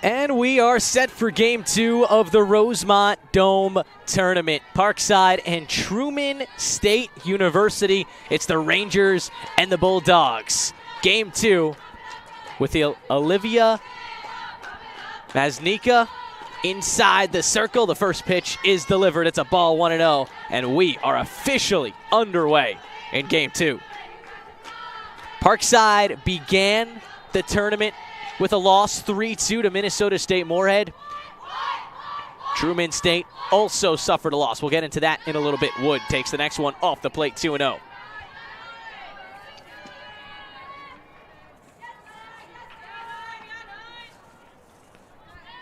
And we are set for Game 2 of the Rosemont Dome Tournament. Parkside and Truman State University. It's the Rangers and the Bulldogs. Game 2 with the Olivia Maznica inside the circle. The first pitch is delivered. It's a ball 1-0, and we are officially underway in Game 2. Parkside began the tournament with a loss 3-2 to Minnesota State Moorhead. Truman State also suffered a loss. We'll get into that in a little bit. Wood takes the next one off the plate, 2-0.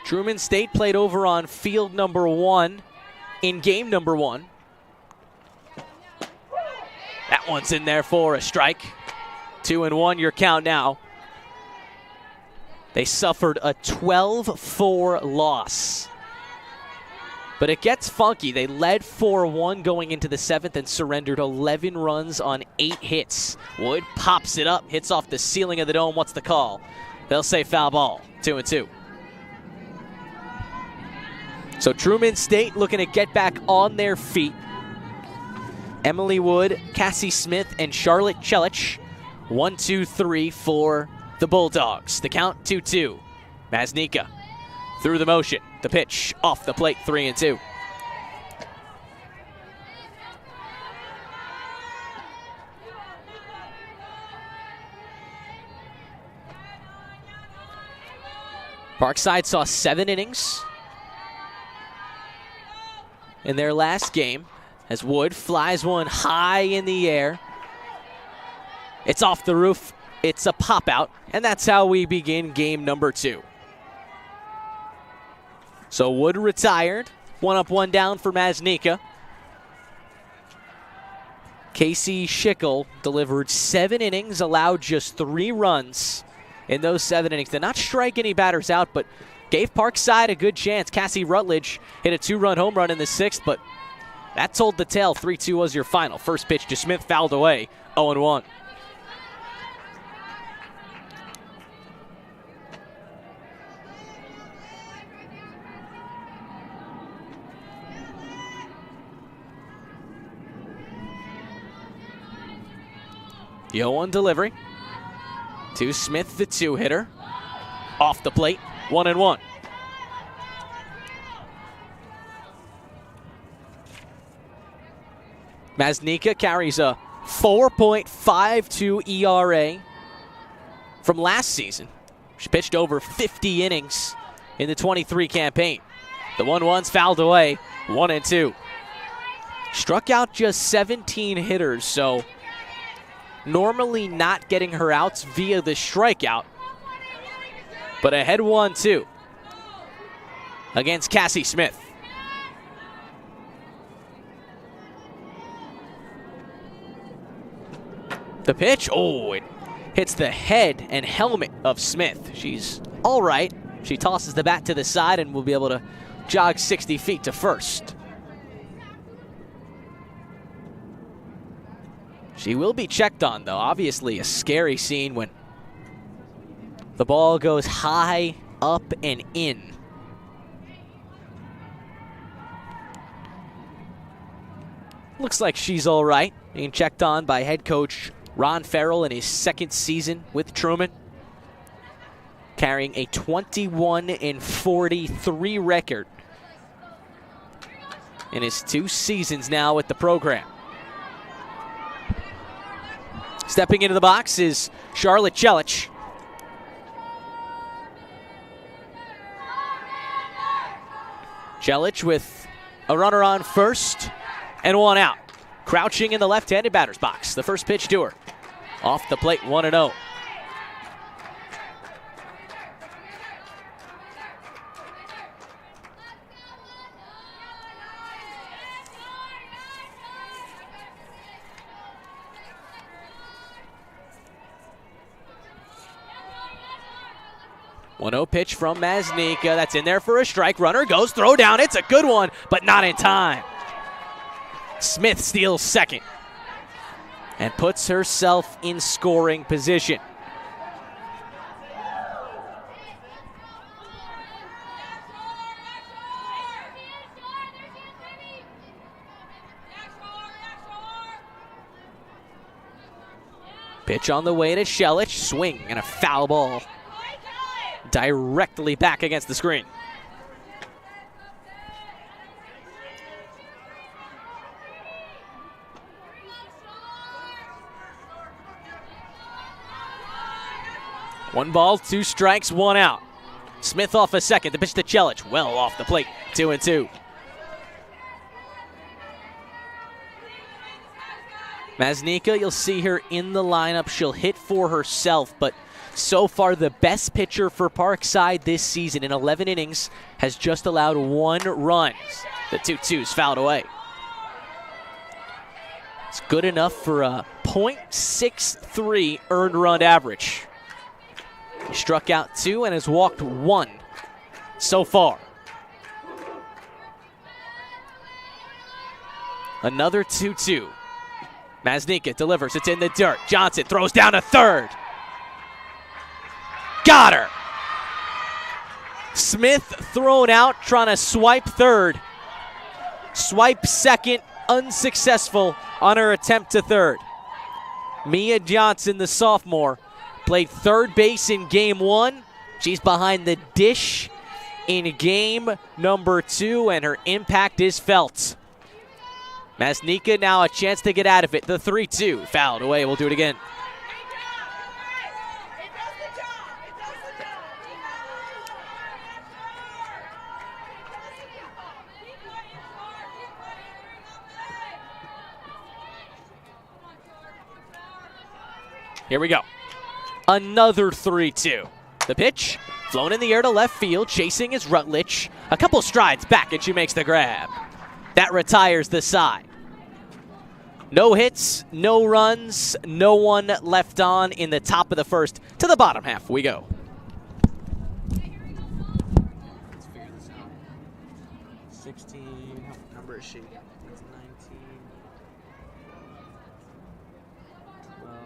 Truman State played over on field number 1 in game number 1. That one's in there for a strike. 2-1 your count now. They suffered a 12-4 loss. But it gets funky. They led 4-1 going into the 7th and surrendered 11 runs on 8 hits. Wood pops it up, hits off the ceiling of the dome. What's the call? They'll say foul ball. 2-2. So Truman State looking to get back on their feet. Emily Wood, Cassie Smith, and Charlotte Chelich. 1, 2, 3 for the Bulldogs. The count 2-2. Maznica through the motion. The pitch off the plate, 3-2. Parkside saw 7 innings in their last game as Wood flies one high in the air. It's off the roof. It's a pop out, and that's how we begin game number 2. So Wood retired. 1 up, 1 down for Maznica. Casey Schickel delivered 7 innings, allowed just 3 runs in those 7 innings. Did not strike any batters out, but gave Parkside a good chance. Cassie Rutledge hit a 2-run home run in the 6th, but that told the tale. 3-2 was your final. First pitch to Smith, fouled away, 0-1. The 0-1 delivery to Smith, the 2-hitter. Off the plate, 1-1. Maznica carries a 4.52 ERA from last season. She pitched over 50 innings in the 23 campaign. The 1-1's fouled away, 1-2. Struck out just 17 hitters, so normally not getting her outs via the strikeout. But ahead 1-2 against Cassie Smith. The pitch, it hits the head and helmet of Smith. She's all right. She tosses the bat to the side and will be able to jog 60 feet to first. She will be checked on, though. Obviously a scary scene when the ball goes high, up, and in. Looks like she's all right. Being checked on by head coach Ron Farrell in his 2nd season with Truman. Carrying a 21-43 record in his 2 seasons now with the program. Stepping into the box is Charlotte Chelich. Chelich with a runner on first and 1 out. Crouching in the left-handed batter's box. The first pitch to her. Off the plate, 1-0. Pitch from Maznica. That's in there for a strike. Runner goes, throw down. It's a good one, but not in time. Smith steals second and puts herself in scoring position. Pitch on the way to Shelich. Swing and a foul ball. Directly back against the screen. One ball, 2 strikes, 1 out. Smith off a second. The pitch to Chelich. Well off the plate. 2-2. Maznica, you'll see her in the lineup. She'll hit for herself, but so far the best pitcher for Parkside this season in 11 innings has just allowed 1 run. The 2-2's fouled away. It's good enough for a .63 earned run average. He struck out 2 and has walked 1 so far. Another 2-2. Maznica delivers. It's in the dirt. Johnson throws down to third. Got her. Smith thrown out, trying to swipe third. Swipe second, unsuccessful on her attempt to third. Mia Johnson, the sophomore, played third base in game 1. She's behind the dish in game number 2, and her impact is felt. Maznica now a chance to get out of it. The 3-2 fouled away. We'll do it again. Here we go. Another 3-2. The pitch, flown in the air to left field, chasing is Rutledge. A couple strides back, and she makes the grab. That retires the side. No hits, no runs, no one left on in the top of the first. To the bottom half we go. Let's figure this out. 16, what number is she? It's 19. 12.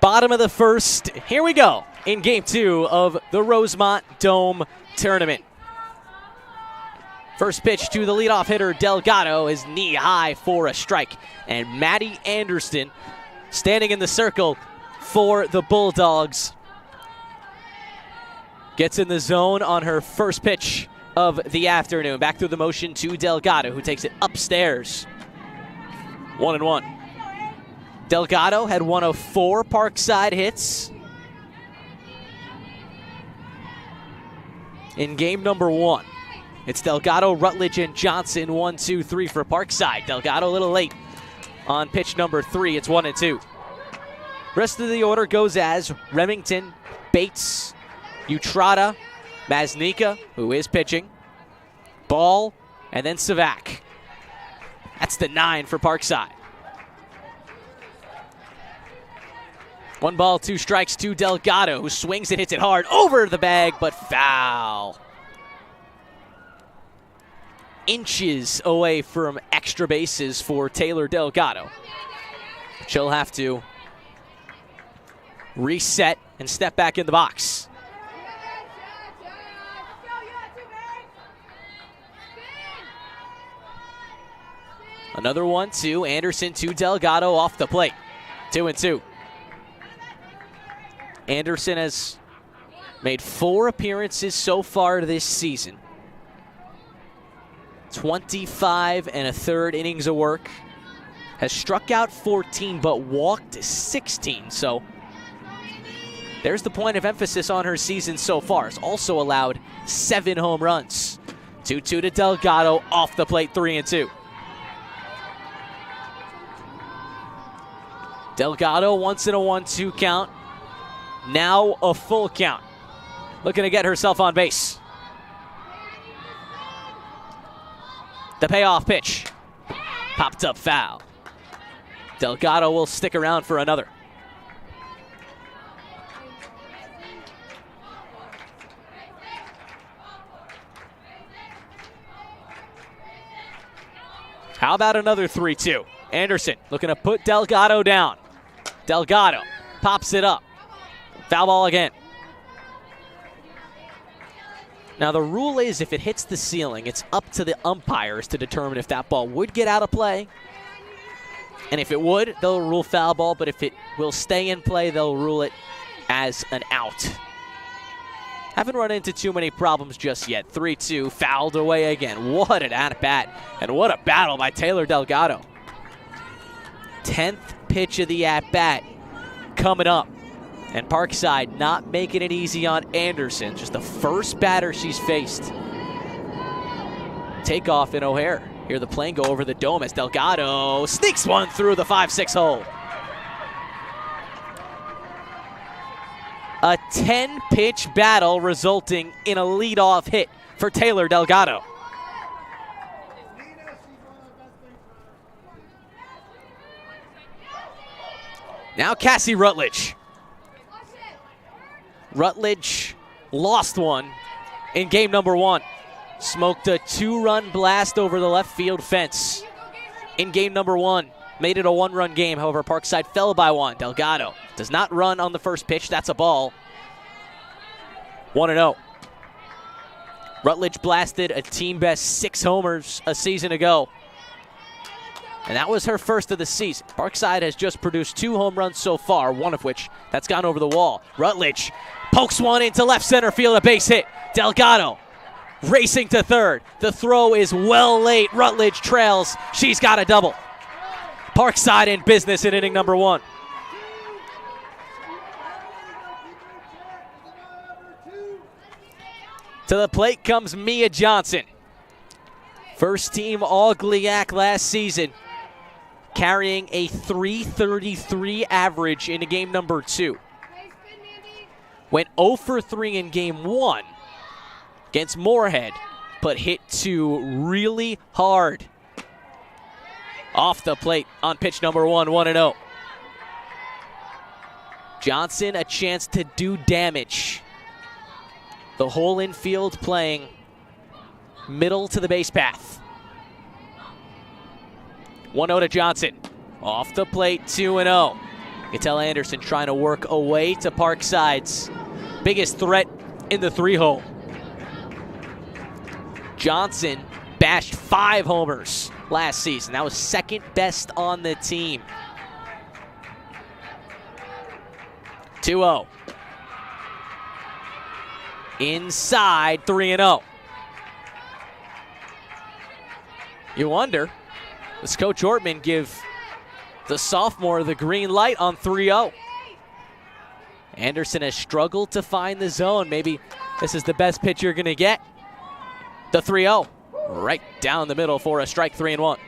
Bottom of the first, here we go in game 2 of the Rosemont Dome tournament. First pitch to the leadoff hitter, Delgado, is knee high for a strike. And Maddie Anderson standing in the circle for the Bulldogs. Gets in the zone on her first pitch of the afternoon. Back through the motion to Delgado, who takes it upstairs. 1-1. Delgado had one of 4 Parkside hits in game number 1. It's Delgado, Rutledge, and Johnson, 1, 2, 3 for Parkside. Delgado a little late on pitch number 3. It's 1-2. Rest of the order goes as Remington, Bates, Utrata, Maznica, who is pitching, Ball, and then Savak. That's the 9 for Parkside. 1 ball, 2 strikes to Delgado, who swings and hits it hard over the bag, but foul. Inches away from extra bases for Taylor Delgado. She'll have to reset and step back in the box. Another 1-2. Anderson to Delgado off the plate. 2-2. Anderson has made 4 appearances so far this season. 25 1/3 innings of work. has struck out 14 but walked 16. So there's the point of emphasis on her season so far. Has also allowed 7 home runs. 2-2 to Delgado, off the plate, 3-2. Delgado once in a 1-2 count. Now a full count. Looking to get herself on base. The payoff pitch. Popped up foul. Delgado will stick around for another. How about another 3-2? Anderson looking to put Delgado down. Delgado pops it up. Foul ball again. Now the rule is if it hits the ceiling, it's up to the umpires to determine if that ball would get out of play. And if it would, they'll rule foul ball, but if it will stay in play, they'll rule it as an out. Haven't run into too many problems just yet. 3-2, fouled away again. What an at-bat, and what a battle by Taylor Delgado. 10th pitch of the at-bat coming up. And Parkside not making it easy on Anderson. Just the first batter she's faced. Takeoff in O'Hare. Hear the plane go over the dome as Delgado sneaks one through the 5-6 hole. A 10-pitch battle resulting in a leadoff hit for Taylor Delgado. Now Cassie Rutledge. Rutledge lost one in game number 1. Smoked a 2-run blast over the left field fence in game number 1. Made it a 1-run game, however, Parkside fell by 1. Delgado does not run on the first pitch. That's a ball. 1-0. Rutledge blasted a team-best 6 homers a season ago. And that was her first of the season. Parkside has just produced 2 home runs so far, one of which that's gone over the wall. Rutledge pokes one into left center field, a base hit. Delgado racing to third. The throw is well late. Rutledge trails. She's got a double. Parkside in business in inning number 1. To the plate comes Mia Johnson. First team All-GLIAC last season, carrying a .333 average into game number 2. Went 0 for 3 in game 1 against Moorhead, but hit 2 really hard. Off the plate on pitch number 1, 1-0. Johnson a chance to do damage. The whole infield playing middle to the base path. 1-0 to Johnson. Off the plate, 2-0. You can tell Anderson trying to work away to Parkside's biggest threat in the 3-hole. Johnson bashed 5 homers last season. That was second best on the team. 2-0. Inside, 3-0. You wonder, does Coach Ortman give the sophomore the green light on 3-0? Anderson has struggled to find the zone. Maybe this is the best pitch you're going to get. The 3-0, right down the middle for a strike, 3-1.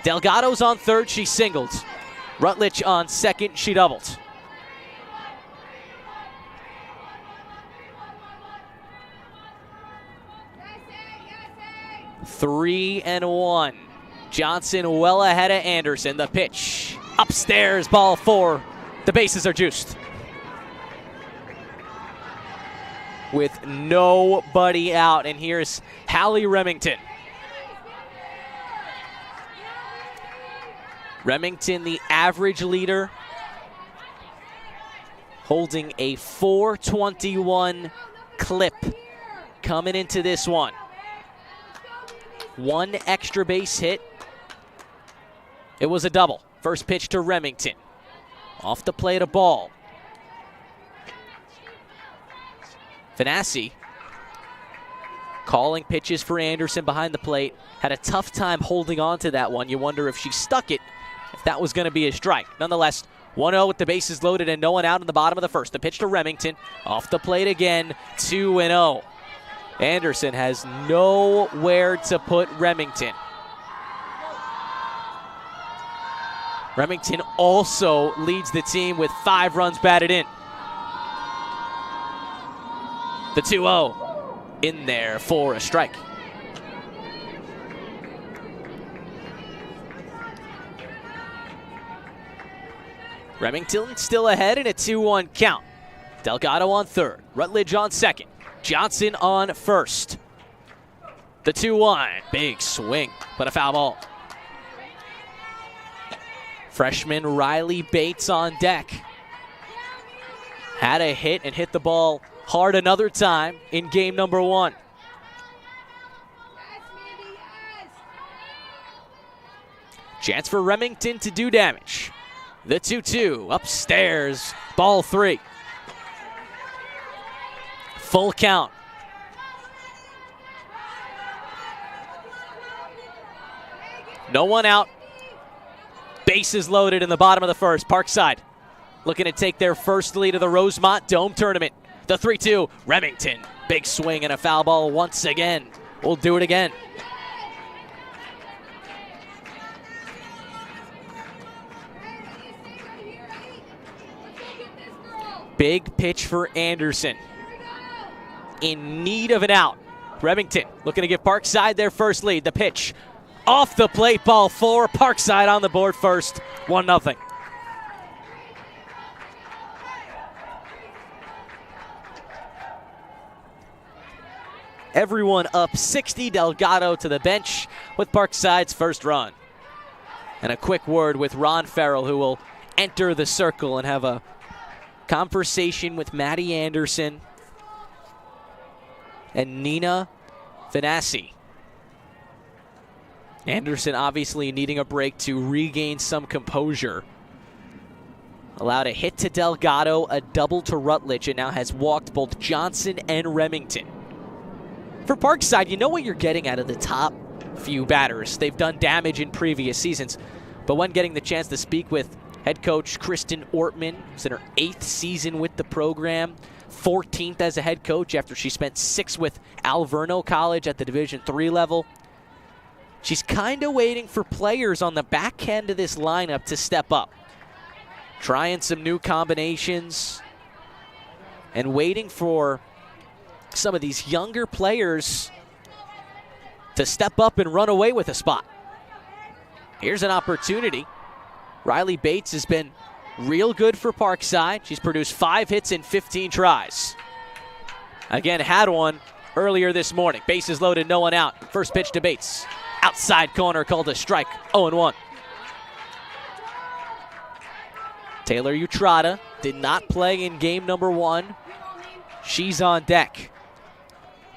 Delgado's on third, she singled. Rutledge on second, she doubled. Three and 1. Johnson well ahead of Anderson. The pitch upstairs, ball 4. The bases are juiced. With nobody out, and here's Hallie Remington. Remington, the average leader, holding a .421 clip coming into this one. 1 extra base hit. It was a double. First pitch to Remington. Off the plate, a ball. Fanasi calling pitches for Anderson behind the plate. Had a tough time holding on to that one. You wonder if she stuck it if that was going to be a strike. Nonetheless, 1-0 with the bases loaded and no one out in the bottom of the first. The pitch to Remington. Off the plate again, 2-0. Anderson has nowhere to put Remington. Remington also leads the team with 5 runs batted in. The 2-0 in there for a strike. Remington still ahead in a 2-1 count. Delgado on third, Rutledge on second, Johnson on first. The 2-1, big swing, but a foul ball. Freshman Riley Bates on deck. Had a hit and hit the ball hard another time in game number 1. Chance for Remington to do damage. The 2-2 upstairs, ball 3. Full count. No one out. Bases loaded in the bottom of the first. Parkside looking to take their first lead of the Rosemont Dome tournament. The 3-2, Remington. Big swing and a foul ball once again. We'll do it again. Big pitch for Anderson. In need of an out. Remington looking to give Parkside their first lead. The pitch off the plate, ball 4. Parkside on the board first, 1-0. Everyone up 60. Delgado to the bench with Parkside's first run. And a quick word with Ron Farrell, who will enter the circle and have a conversation with Maddie Anderson and Nina Vanassi. Anderson obviously needing a break to regain some composure. Allowed a hit to Delgado, a double to Rutledge, and now has walked both Johnson and Remington. For Parkside, you know what you're getting out of the top few batters. They've done damage in previous seasons, but when getting the chance to speak with head coach Kristen Ortman, who's in her 8th season with the program, 14th as a head coach after she spent 6 with Alverno College at the Division III level. She's kind of waiting for players on the back end of this lineup to step up. Trying some new combinations and waiting for some of these younger players to step up and run away with a spot. Here's an opportunity. Riley Bates has been real good for Parkside. She's produced 5 hits in 15 tries. Again, had one earlier this morning. Bases loaded, no one out. First pitch to Bates. Outside corner, called a strike, 0-1. Taylor Utrata did not play in game number 1. She's on deck.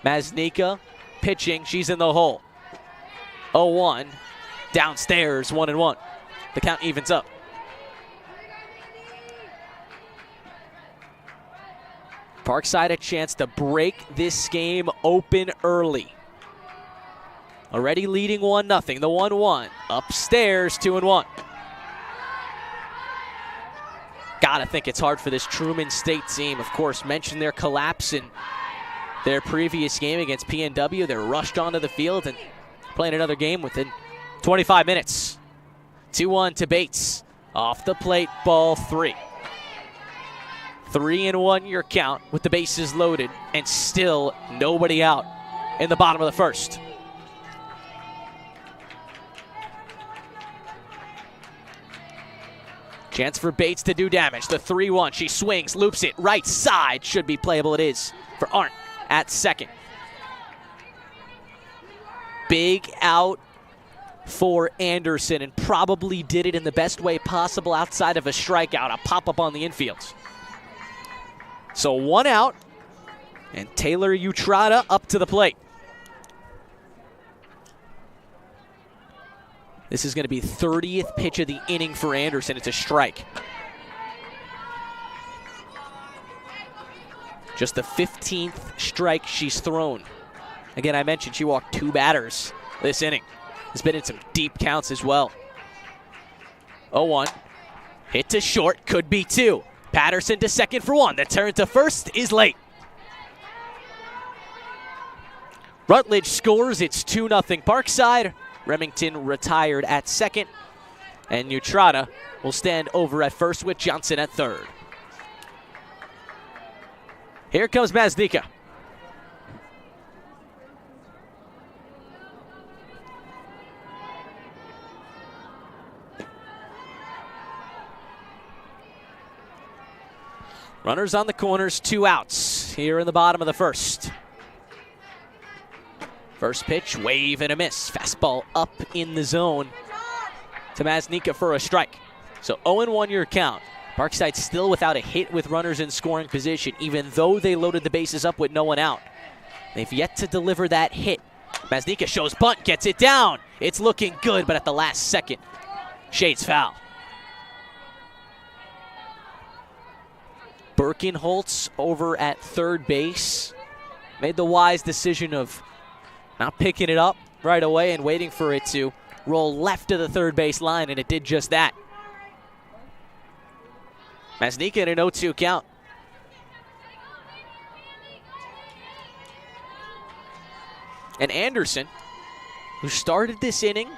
Maznika pitching, she's in the hole. 0-1, downstairs, 1-1. The count evens up. Parkside a chance to break this game open early. Already leading 1-0. The 1-1. Upstairs, 2-1. Gotta think it's hard for this Truman State team. Of course, mentioned their collapse in their previous game against PNW. They're rushed onto the field and playing another game within 25 minutes. 2-1 to Bates. Off the plate, ball 3. 3-1 your count with the bases loaded and still nobody out in the bottom of the first. Chance for Bates to do damage. The 3-1. She swings, loops it. Right side. Should be playable. It is for Arndt at second. Big out for Anderson, and probably did it in the best way possible outside of a strikeout, a pop-up on the infield. So 1 out, and Taylor Utrata up to the plate. This is going to be 30th pitch of the inning for Anderson. It's a strike. Just the 15th strike she's thrown. Again, I mentioned she walked 2 batters this inning. Has been in some deep counts as well. 0-1. Hit to short, could be 2. Patterson to second for 1. The turn to first is late. Rutledge scores. It's 2-0 Parkside. Remington retired at second. And Neutrada will stand over at first with Johnson at third. Here comes Maznika. Runners on the corners, 2 outs here in the bottom of the first. First pitch, wave and a miss. Fastball up in the zone to Maznika for a strike. So 0-1 your count. Parkside still without a hit with runners in scoring position, even though they loaded the bases up with no one out. They've yet to deliver that hit. Maznika shows bunt, gets it down. It's looking good, but at the last second, shades foul. Birkenholtz over at third base made the wise decision of not picking it up right away and waiting for it to roll left of the third base line, and it did just that. Maznika in an 0-2 count. And Anderson, who started this inning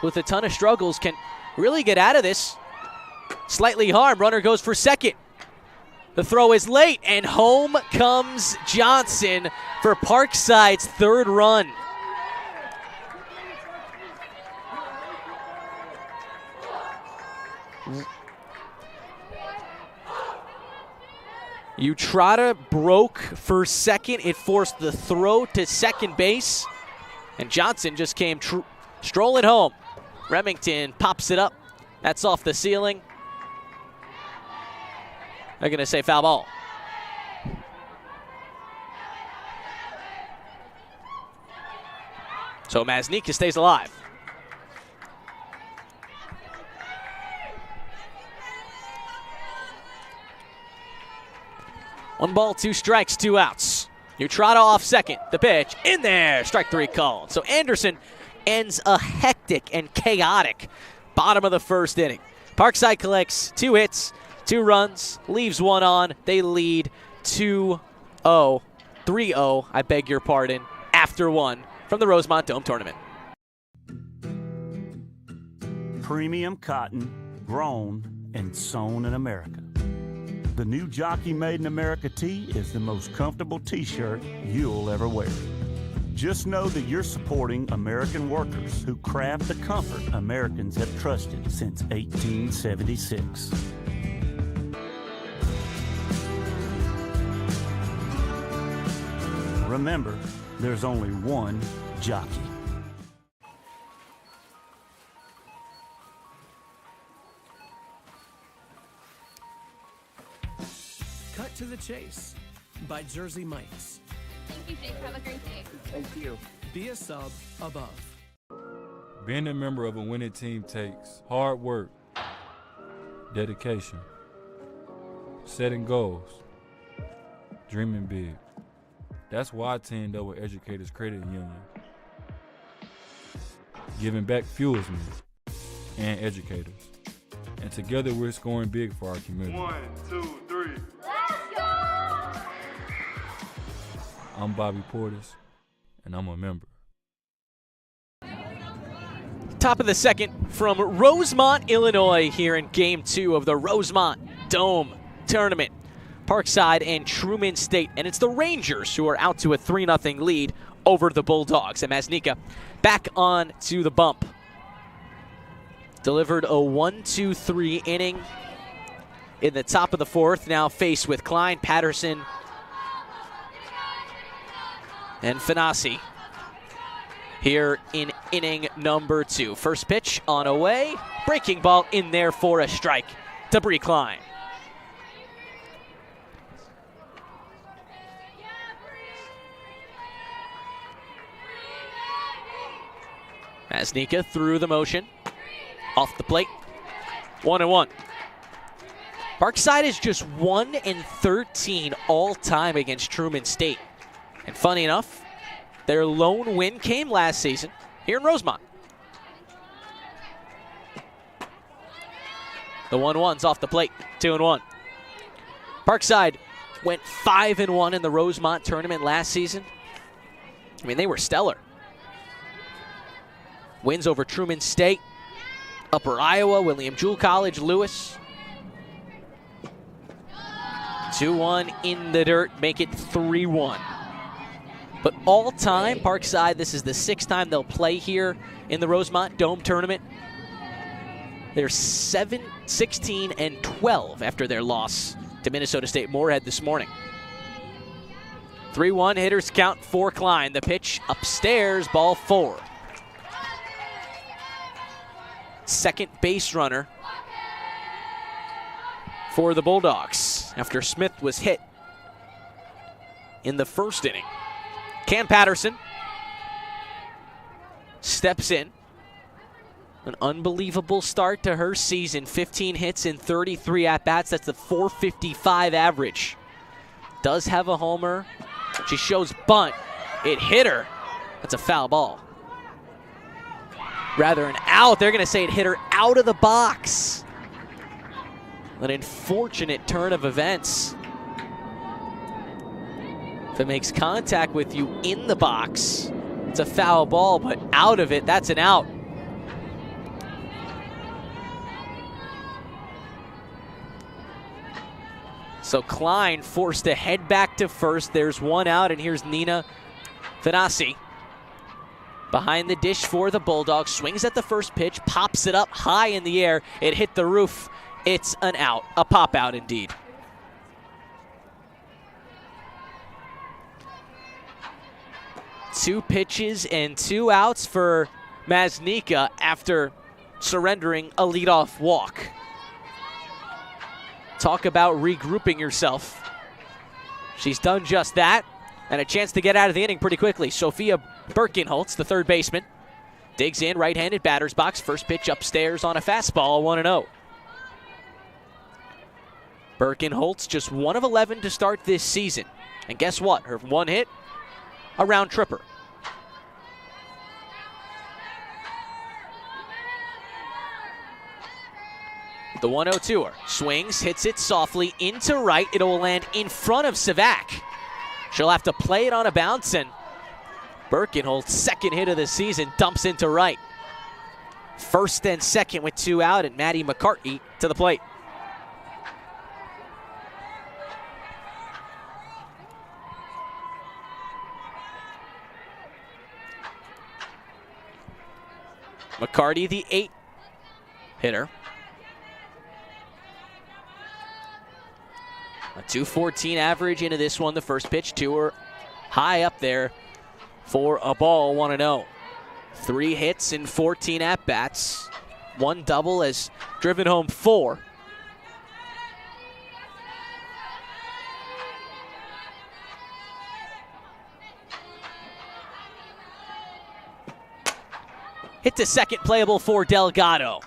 with a ton of struggles, can really get out of this. Slightly harmed, runner goes for second. The throw is late, and home comes Johnson for Parkside's third run. Utrata broke for second. It forced the throw to second base, and Johnson just came strolling home. Remington pops it up. That's off the ceiling. They're going to say foul ball. So Maznika stays alive. One ball, 2 strikes, 2 outs. Utrata off second. The pitch in there. Strike 3 called. So Anderson ends a hectic and chaotic bottom of the first inning. Parkside collects 2 hits, 2 runs, leaves 1 on. They lead 2-0, 3-0, I beg your pardon, after 1 from the Rosemont Dome tournament. Premium cotton, grown and sewn in America. The new Jockey Made in America tee is the most comfortable t-shirt you'll ever wear. Just know that you're supporting American workers who craft the comfort Americans have trusted since 1876. Remember, there's only one jockey. Cut to the Chase by Jersey Mike's. Thank you, Jake. Have a great day. Thank you. Be a sub above. Being a member of a winning team takes hard work, dedication, setting goals, dreaming big. That's why I teamed up with Educators Credit Union. Giving back fuels me and educators. And together we're scoring big for our community. 1, 2, 3. Let's go! I'm Bobby Portis, and I'm a member. Top of the second from Rosemont, Illinois, here in Game 2 of the Rosemont Dome tournament. Parkside and Truman State, and it's the Rangers who are out to a 3-0 lead over the Bulldogs. And Maznika back on to the bump. Delivered a 1-2-3 inning in the top of the fourth, now faced with Klein, Patterson, and Fanasi here in inning number 2. First pitch on a way, breaking ball in there for a strike to Bree Klein. Maznika through the motion, off the plate, 1-1. Parkside is just 1-13 all time against Truman State. And funny enough, their lone win came last season here in Rosemont. The 1-1's off the plate, 2-1. Parkside went 5-1 in the Rosemont tournament last season. I mean, they were stellar. Wins over Truman State, Upper Iowa, William Jewell College, Lewis. 2-1 in the dirt, make it 3-1. But all time, Parkside, this is the 6th time they'll play here in the Rosemont Dome tournament. They're 16-12 after their loss to Minnesota State Moorhead this morning. 3-1, hitters count for Klein. The pitch upstairs, ball 4. Second base runner for the Bulldogs after Smith was hit in the first inning. Cam Patterson steps in. An unbelievable start to her season. 15 hits in 33 at-bats. That's the .455 average. Does have a homer. She shows bunt. It hit her. That's a foul ball. Rather an out. They're going to say it hit her out of the box. An unfortunate turn of events. If it makes contact with you in the box, it's a foul ball, but out of it, that's an out. So Klein forced to head back to first. There's one out, and here's Nina Fanasi. Behind the dish for the Bulldogs. Swings at the first pitch, pops it up high in the air. It hit the roof. It's an out, a pop out indeed. Two pitches and 2 outs for Maznika after surrendering a leadoff walk. Talk about regrouping yourself. She's done just that, and a chance to get out of the inning pretty quickly. Sophia Birkenholtz, the third baseman, digs in, right-handed batter's box. First pitch upstairs on a fastball, 1-0. Birkenholtz just 1 of 11 to start this season. And guess what? Her one hit, a round tripper. The 1-0-2er swings, hits it softly into right. It will land in front of Savak. She'll have to play it on a bounce, and Birkenholt's second hit of the season dumps into right. First and second with 2 out, and Maddie McCartney to the plate. McCarty, the 8 hitter. A .214 average into this one. The first pitch to her, high up there for a ball, 1-0. 3 hits in 14 at-bats. 1 double has driven home 4. Hit to second, playable for Delgado.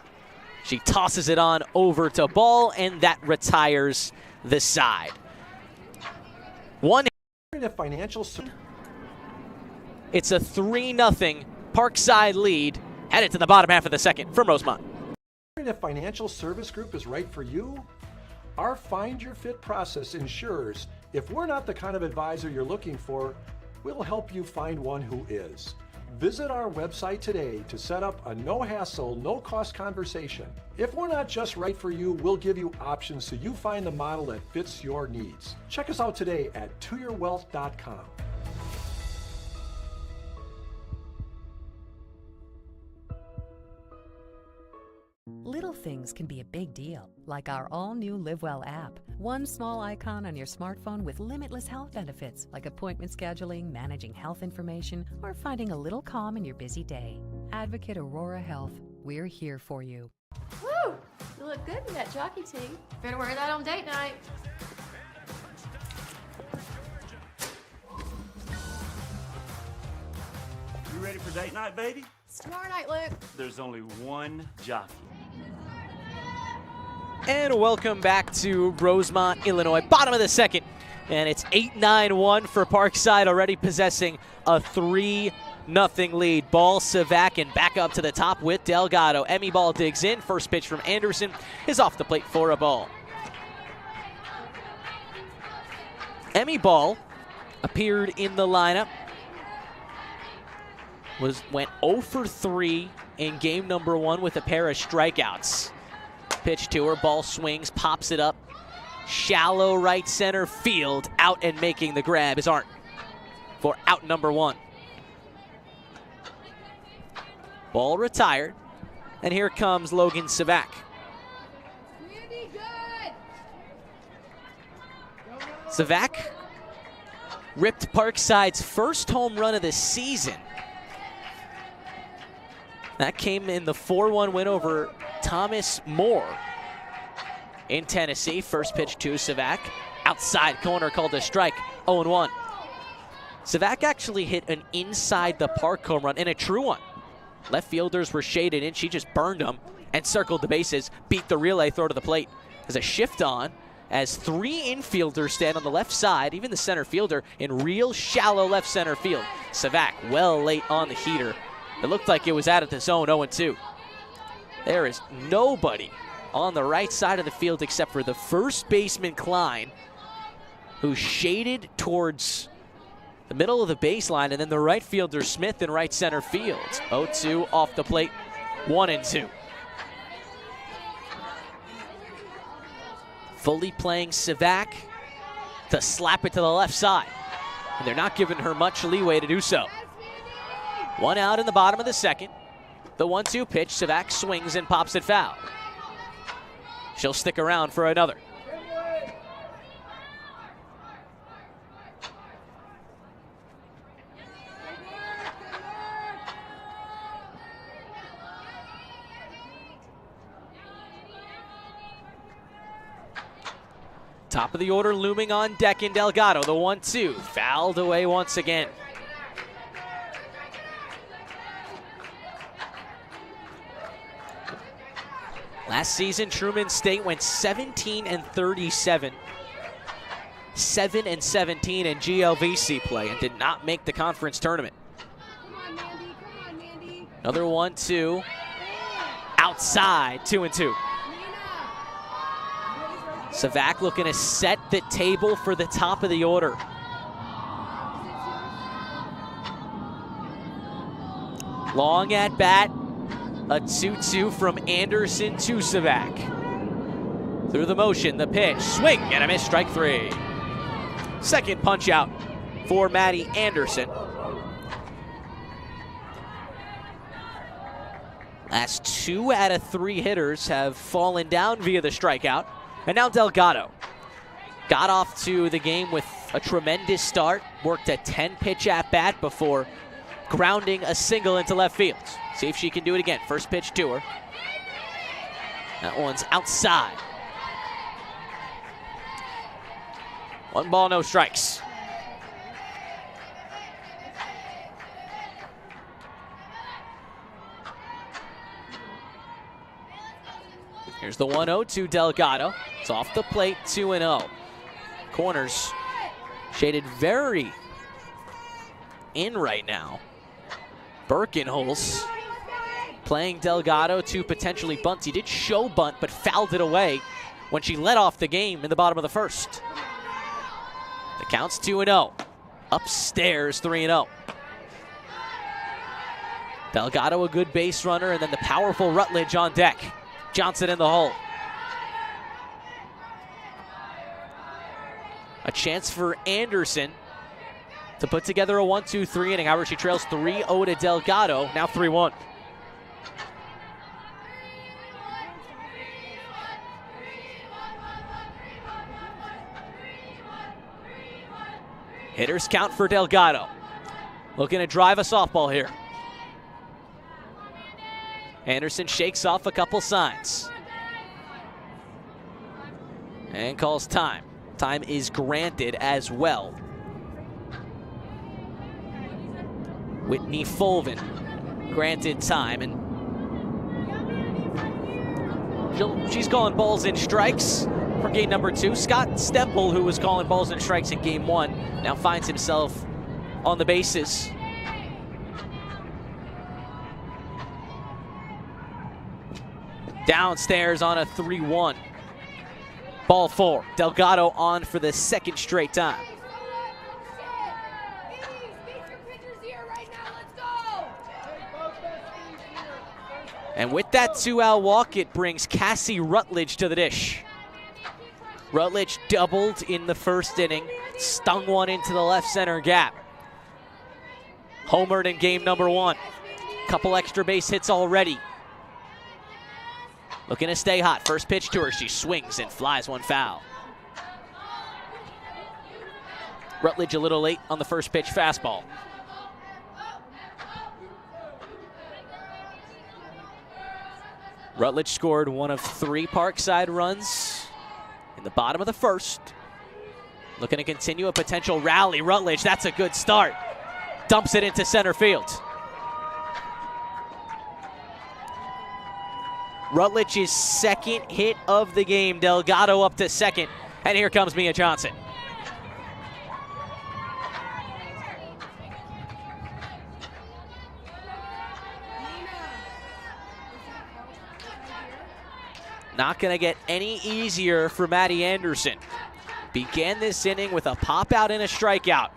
She tosses it on over to Ball, and that retires the side. One. It's a 3-0 Parkside lead. Headed to the bottom half of the second from Rosemont. If financial service group is right for you, our Find Your Fit process ensures if we're not the kind of advisor you're looking for, we'll help you find one who is. Visit our website today to set up a no-hassle, no-cost conversation. If we're not just right for you, we'll give you options so you find the model that fits your needs. Check us out today at toyourwealth.com. Little things can be a big deal, like our all-new LiveWell app. One small icon on your smartphone with limitless health benefits, like appointment scheduling, managing health information, or finding a little calm in your busy day. Advocate Aurora Health, we're here for you. Woo! You look good in that jockey tee. Better wear that on date night. You ready for date night, baby? It's tomorrow night, Luke. There's only one jockey. And welcome back to Rosemont, Illinois. Bottom of the second. And it's 8-9-1 for Parkside, already possessing a 3-1 2-0 lead. Ball Savak and back up to the top with Delgado. Emmy ball digs in. First pitch from Anderson is off the plate for a ball. Emmy ball appeared in the lineup. Went 0 for 3 in game number 1 with a pair of strikeouts. Pitch to her, ball swings, pops it up. Shallow right center field. Out and making the grab is Arndt for out number 1. Ball retired, and here comes Logan Savak. Savak ripped Parkside's first home run of the season. That came in the 4-1 win over Thomas Moore in Tennessee. First pitch to Savak. Outside corner called a strike, 0-1. Savak actually hit an inside the park home run, and a true one. Left fielders were shaded in. She just burned them and circled the bases, beat the relay throw to the plate. There's a shift on as 3 infielders stand on the left side, even the center fielder in real shallow left center field. Savak well late on the heater. It looked like it was out of the zone, 0-2. There is nobody on the right side of the field except for the first baseman, Klein, who's shaded towards the middle of the baseline, and then the right fielder, Smith, in right center field. 0-2 off the plate, 1-2. Fully playing Savak to slap it to the left side, and they're not giving her much leeway to do so. 1 out in the bottom of the second. The 1-2 pitch, Savak swings and pops it foul. She'll stick around for another. Top of the order looming on deck in Delgado. The 1-2 fouled away once again. Last season, Truman State went 17-37, 7-17 in GLVC play, and did not make the conference tournament. Another 1-2 outside, 2-2. Savak looking to set the table for the top of the order. Long at bat. A 2-2 from Anderson to Savak. Through the motion, the pitch, swing and a miss, strike 3. Second punch out for Maddie Anderson. Last 2 out of 3 hitters have fallen down via the strikeout. And now Delgado got off to the game with a tremendous start, worked a 10-pitch at-bat before grounding a single into left field. See if she can do it again. First pitch to her. That one's outside. 1 ball, no strikes. Here's the 1-0 to Delgado. It's off the plate, 2-0. Corners shaded very in right now. Birkenholz playing Delgado to potentially bunt. He did show bunt, but fouled it away when she led off the game in the bottom of the first. The count's 2-0. Upstairs, 3-0. Delgado a good base runner, and then the powerful Rutledge on deck. Johnson in the hole. A chance for Anderson to put together a 1-2-3 inning. However, she trails 3-0 to Delgado, now 3-1. Hitters count for Delgado. Looking to drive a softball here. Anderson shakes off a couple signs. And calls time. Time is granted as well. Whitney Fulvin granted time, and she's calling balls and strikes for game number 2. Scott Stemple, who was calling balls and strikes in game 1, now finds himself on the bases. Downstairs on a 3-1. Ball 4. Delgado on for the second straight time. And with that 2-out walk, it brings Cassie Rutledge to the dish. Rutledge doubled in the first inning, stung one into the left center gap. Homered in game number 1. Couple extra base hits already. Looking to stay hot. First pitch to her. She swings and flies one foul. Rutledge a little late on the first pitch fastball. Rutledge scored one of 3 Parkside runs in the bottom of the first. Looking to continue a potential rally. Rutledge, that's a good start. Dumps it into center field. Rutledge's second hit of the game. Delgado up to second. And here comes Mia Johnson. Not going to get any easier for Maddie Anderson. Began this inning with a pop out and a strikeout.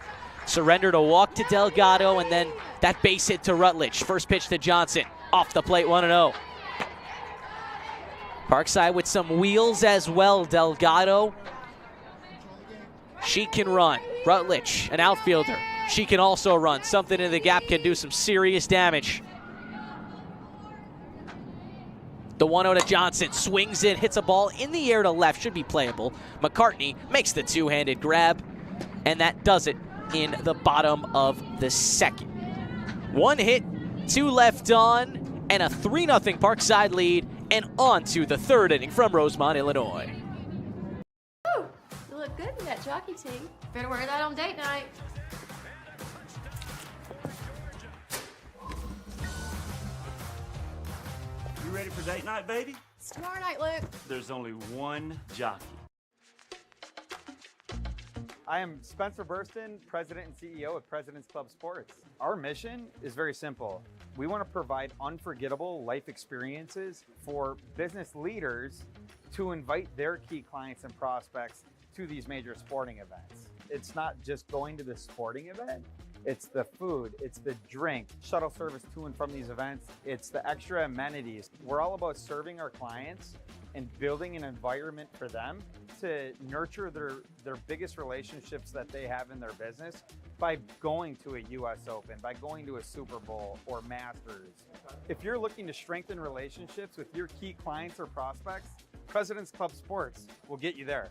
Surrendered a walk to Delgado and then that base hit to Rutledge. First pitch to Johnson. Off the plate, 1-0. Parkside with some wheels as well. Delgado, she can run. Rutledge, an outfielder, she can also run. Something in the gap can do some serious damage. The 1-0 to Johnson, swings in, hits a ball in the air to left, should be playable. McCartney makes the two-handed grab, and that does it in the bottom of the second. 1 hit, 2 left on, and a 3-0 Parkside lead, and on to the third inning from Rosemont, Illinois. Ooh, you look good in that jockey tee. Better wear that on date night. You ready for date night, baby? It's tomorrow night, Luke. There's only one jockey. I am Spencer Burston, President and CEO of President's Club Sports. Our mission is very simple. We want to provide unforgettable life experiences for business leaders to invite their key clients and prospects to these major sporting events. It's not just going to the sporting event, it's the food, it's the drink, shuttle service to and from these events, it's the extra amenities. We're all about serving our clients and building an environment for them to nurture their biggest relationships that they have in their business by going to a US Open, by going to a Super Bowl or Masters. If you're looking to strengthen relationships with your key clients or prospects, President's Club Sports will get you there.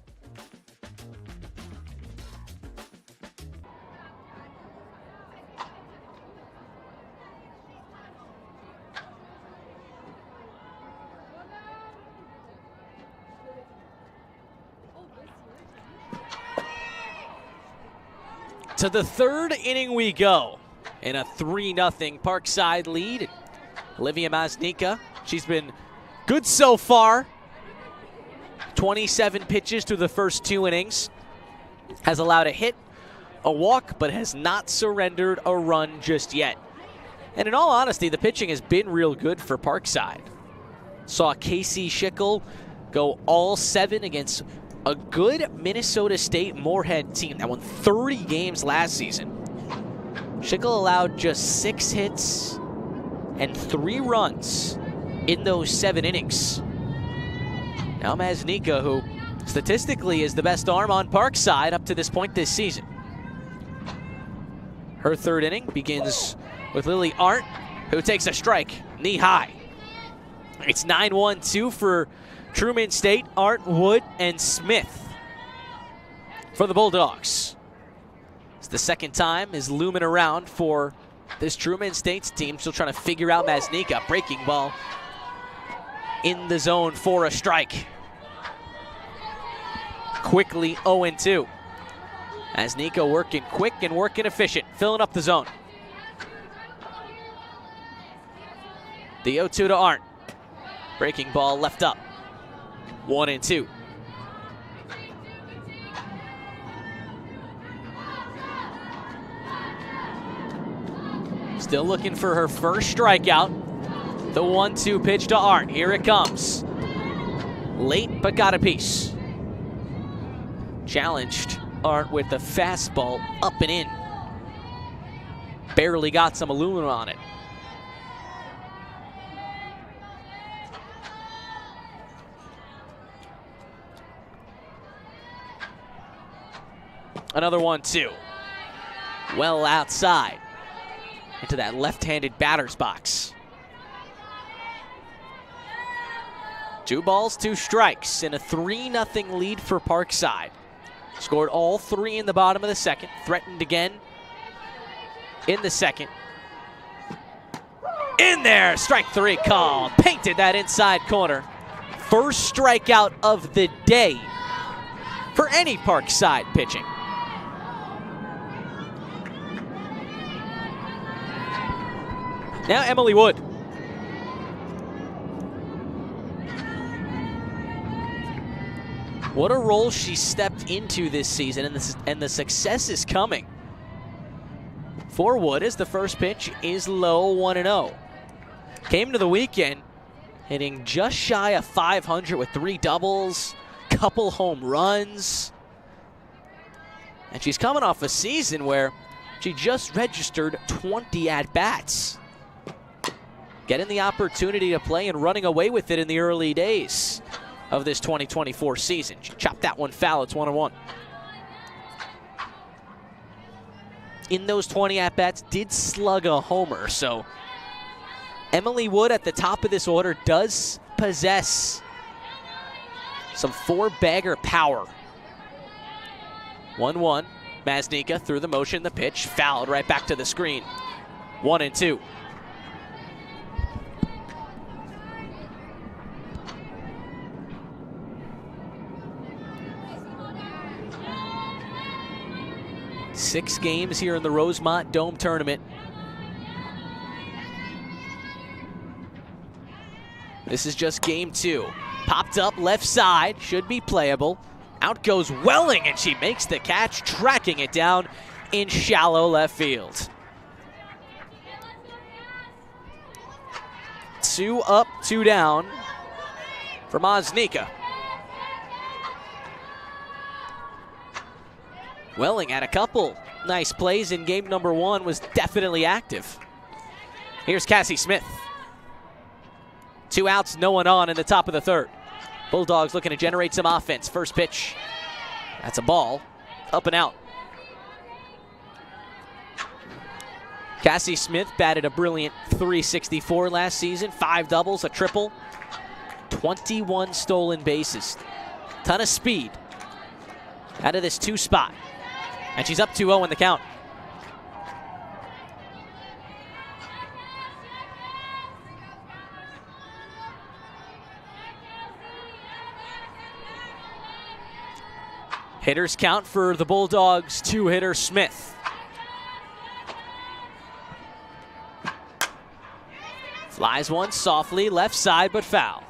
To the third inning we go in a 3-0 Parkside lead. Olivia Maznica, she's been good so far. 27 pitches through the first 2 innings. Has allowed a hit, a walk, but has not surrendered a run just yet. And in all honesty, the pitching has been real good for Parkside. Saw Casey Schickel go all 7 against a good Minnesota State Moorhead team that won 30 games last season. Schickel allowed just 6 hits and 3 runs in those 7 innings. Now Maznica, who statistically is the best arm on Parkside up to this point this season. Her third inning begins with Lily Arndt, who takes a strike, knee high. It's 9-1-2 for Truman State, Arndt, Wood, and Smith for the Bulldogs. It's the second time is looming around for this Truman State's team, still trying to figure out Maznica. Breaking ball in the zone for a strike. Quickly 0-2. Maznica working quick and working efficient, filling up the zone. The 0-2 to Arndt. Breaking ball left up. 1-2. Still looking for her first strikeout. The 1-2 pitch to Art. Here it comes. Late, but got a piece. Challenged Art with the fastball up and in. Barely got some aluminum on it. Another 1-2. Well outside into that left-handed batter's box. 2 balls, 2 strikes, and a 3-0 lead for Parkside. Scored all 3 in the bottom of the second. Threatened again in the second. In there, strike 3 call. Painted that inside corner. First strikeout of the day for any Parkside pitching. Now Emily Wood. What a role she stepped into this season, and the success is coming. For Wood, as the first pitch is low, 1-0. Came to the weekend hitting just shy of 500 with 3 doubles, couple home runs. And she's coming off a season where she just registered 20 at-bats. Getting the opportunity to play and running away with it in the early days of this 2024 season. She chopped that one foul. It's 1-1. In those 20 at-bats, did slug a homer. So Emily Wood at the top of this order does possess some 4-bagger power. 1-1. Maznica through the motion, the pitch, fouled right back to the screen. 1-2. Six games here in the Rosemont Dome tournament. This is just game 2. Popped up left side, should be playable. Out goes Welling, and she makes the catch, tracking it down in shallow left field. 2 up, 2 down for Maznica. Welling had a couple nice plays in game number 1, was definitely active. Here's Cassie Smith. 2 outs, no one on in the top of the 3rd. Bulldogs looking to generate some offense. First pitch. That's a ball. Up and out. Cassie Smith batted a brilliant .364 last season. 5 doubles, a triple. 21 stolen bases. Ton of speed out of this 2 spot. And she's up 2-0 in the count. Hitters count for the Bulldogs, 2-hitter Smith. Flies one softly, left side, but foul.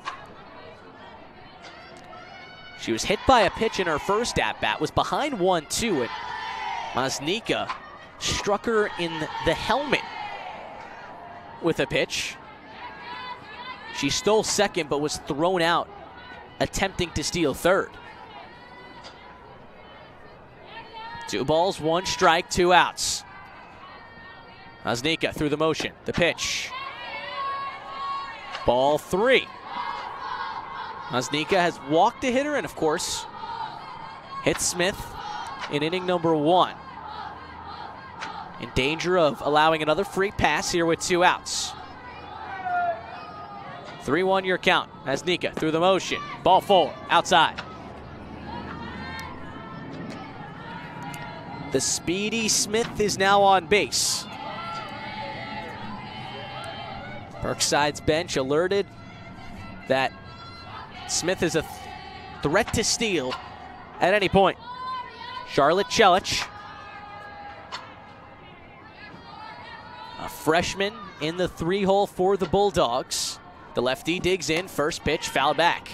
She was hit by a pitch in her first at-bat, was behind 1-2, and Maznica struck her in the helmet with a pitch. She stole second, but was thrown out, attempting to steal third. 2 balls, 1 strike, 2 outs. Maznica through the motion, the pitch. Ball 3. Maznica has walked a hitter and, of course, hit Smith in inning number 1. In danger of allowing another free pass here with 2 outs. 3-1 your count. Maznica through the motion. Ball 4, outside. The speedy Smith is now on base. Parkside's bench alerted that Smith is a threat to steal at any point. Charlotte Chelich, a freshman in the 3-hole for the Bulldogs. The lefty digs in, first pitch, fouled back.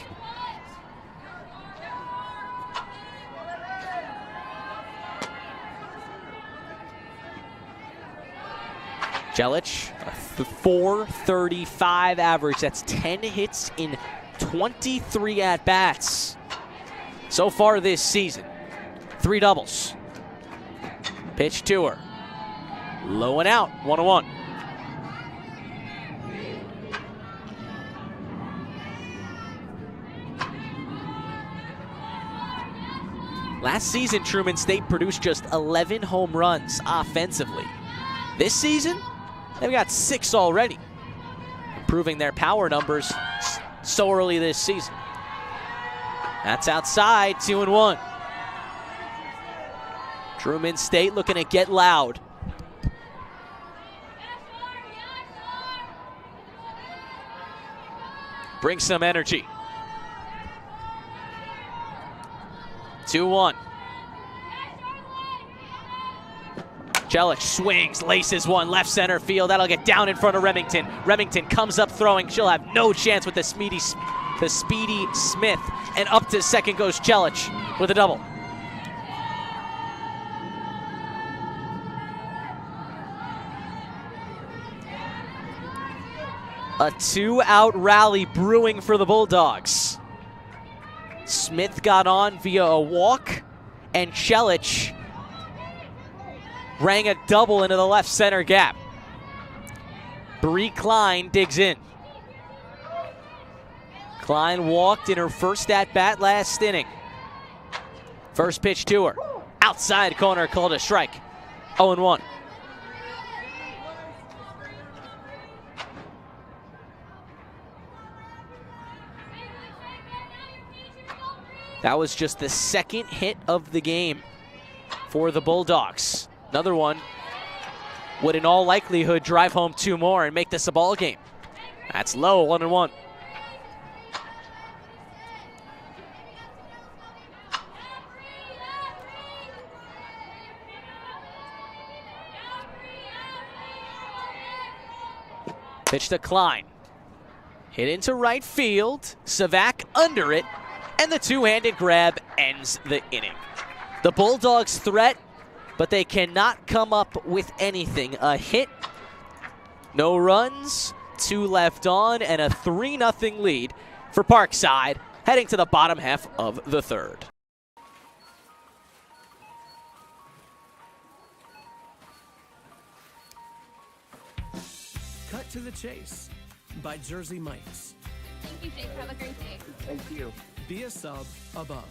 Chelich, a The .435 average. That's 10 hits in 23 at-bats so far this season. 3 doubles. Pitch to her. Low and out, 1-1. Last season, Truman State produced just 11 home runs offensively. This season, they've got 6 already, improving their power numbers so early this season. That's outside, 2-1. Truman State looking to get loud. Bring some energy. 2-1. Jelic swings, laces one, left center field. That'll get down in front of Remington. Remington comes up throwing. She'll have no chance with the speedy Smith. And up to second goes Jelic with a double. A 2-out rally brewing for the Bulldogs. Smith got on via a walk, and Jelic rang a double into the left center gap. Bree Klein digs in. Klein walked in her first at-bat last inning. First pitch to her. Outside corner, called a strike. 0-1. That was just the second hit of the game for the Bulldogs. Another one would in all likelihood drive home 2 more and make this a ball game. That's low, 1-1. Pitch to Klein. Hit into right field. Savak under it. And the two-handed grab ends the inning. The Bulldogs threat, but they cannot come up with anything. A hit, no runs, 2 left on, and a 3-0 lead for Parkside, heading to the bottom half of the third. Cut to the Chase by Jersey Mike's. Thank you, Jake. Have a great day. Thank you. Be a sub above.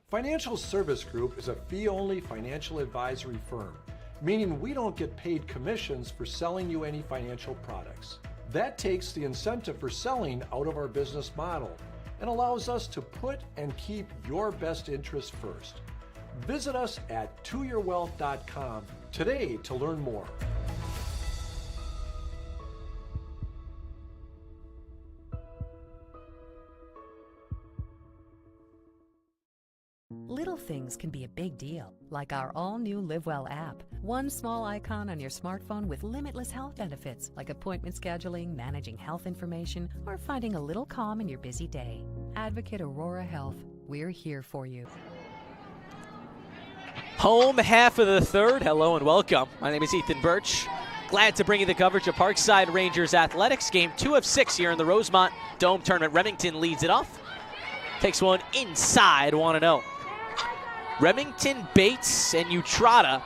Financial Service Group is a fee-only financial advisory firm, meaning we don't get paid commissions for selling you any financial products. That takes the incentive for selling out of our business model and allows us to put and keep your best interest first. Visit us at toyourwealth.com today to learn more. Little things can be a big deal, like our all-new LiveWell app. One small icon on your smartphone with limitless health benefits, like appointment scheduling, managing health information, or finding a little calm in your busy day. Advocate Aurora Health. We're here for you. Home half of the third. Hello and welcome. My name is Ethan Birch. Glad to bring you the coverage of Parkside Rangers Athletics. Game 2 of 6 here in the Rosemont Dome Tournament. Remington leads it off. Takes one inside, 1-0. Remington, Bates, and Utrata.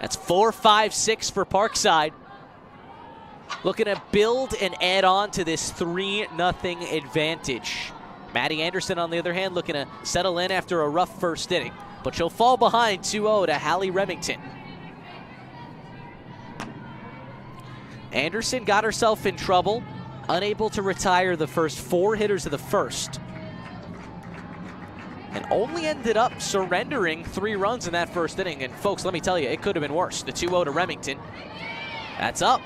That's 4-5-6 for Parkside. Looking to build and add on to this 3-0 advantage. Maddie Anderson, on the other hand, looking to settle in after a rough first inning. But she'll fall behind 2-0 to Hallie Remington. Anderson got herself in trouble, unable to retire the first 4 hitters of the first. And only ended up surrendering 3 runs in that first inning. And folks, let me tell you, it could have been worse. The 2-0 to Remington. That's up.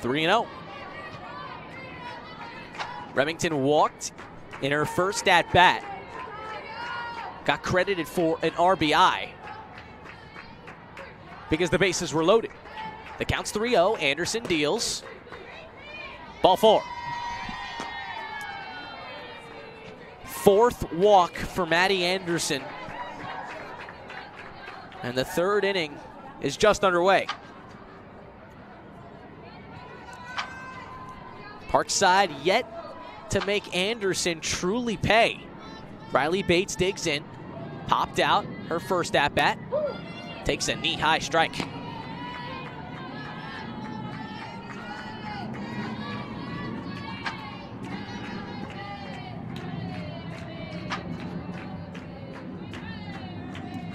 3-0. Remington walked in her first at-bat. Got credited for an RBI because the bases were loaded. The count's 3-0. Anderson deals. Ball 4. 4th walk for Maddie Anderson. And the third inning is just underway. Parkside yet to make Anderson truly pay. Riley Bates digs in, popped out her first at-bat, takes a knee-high strike.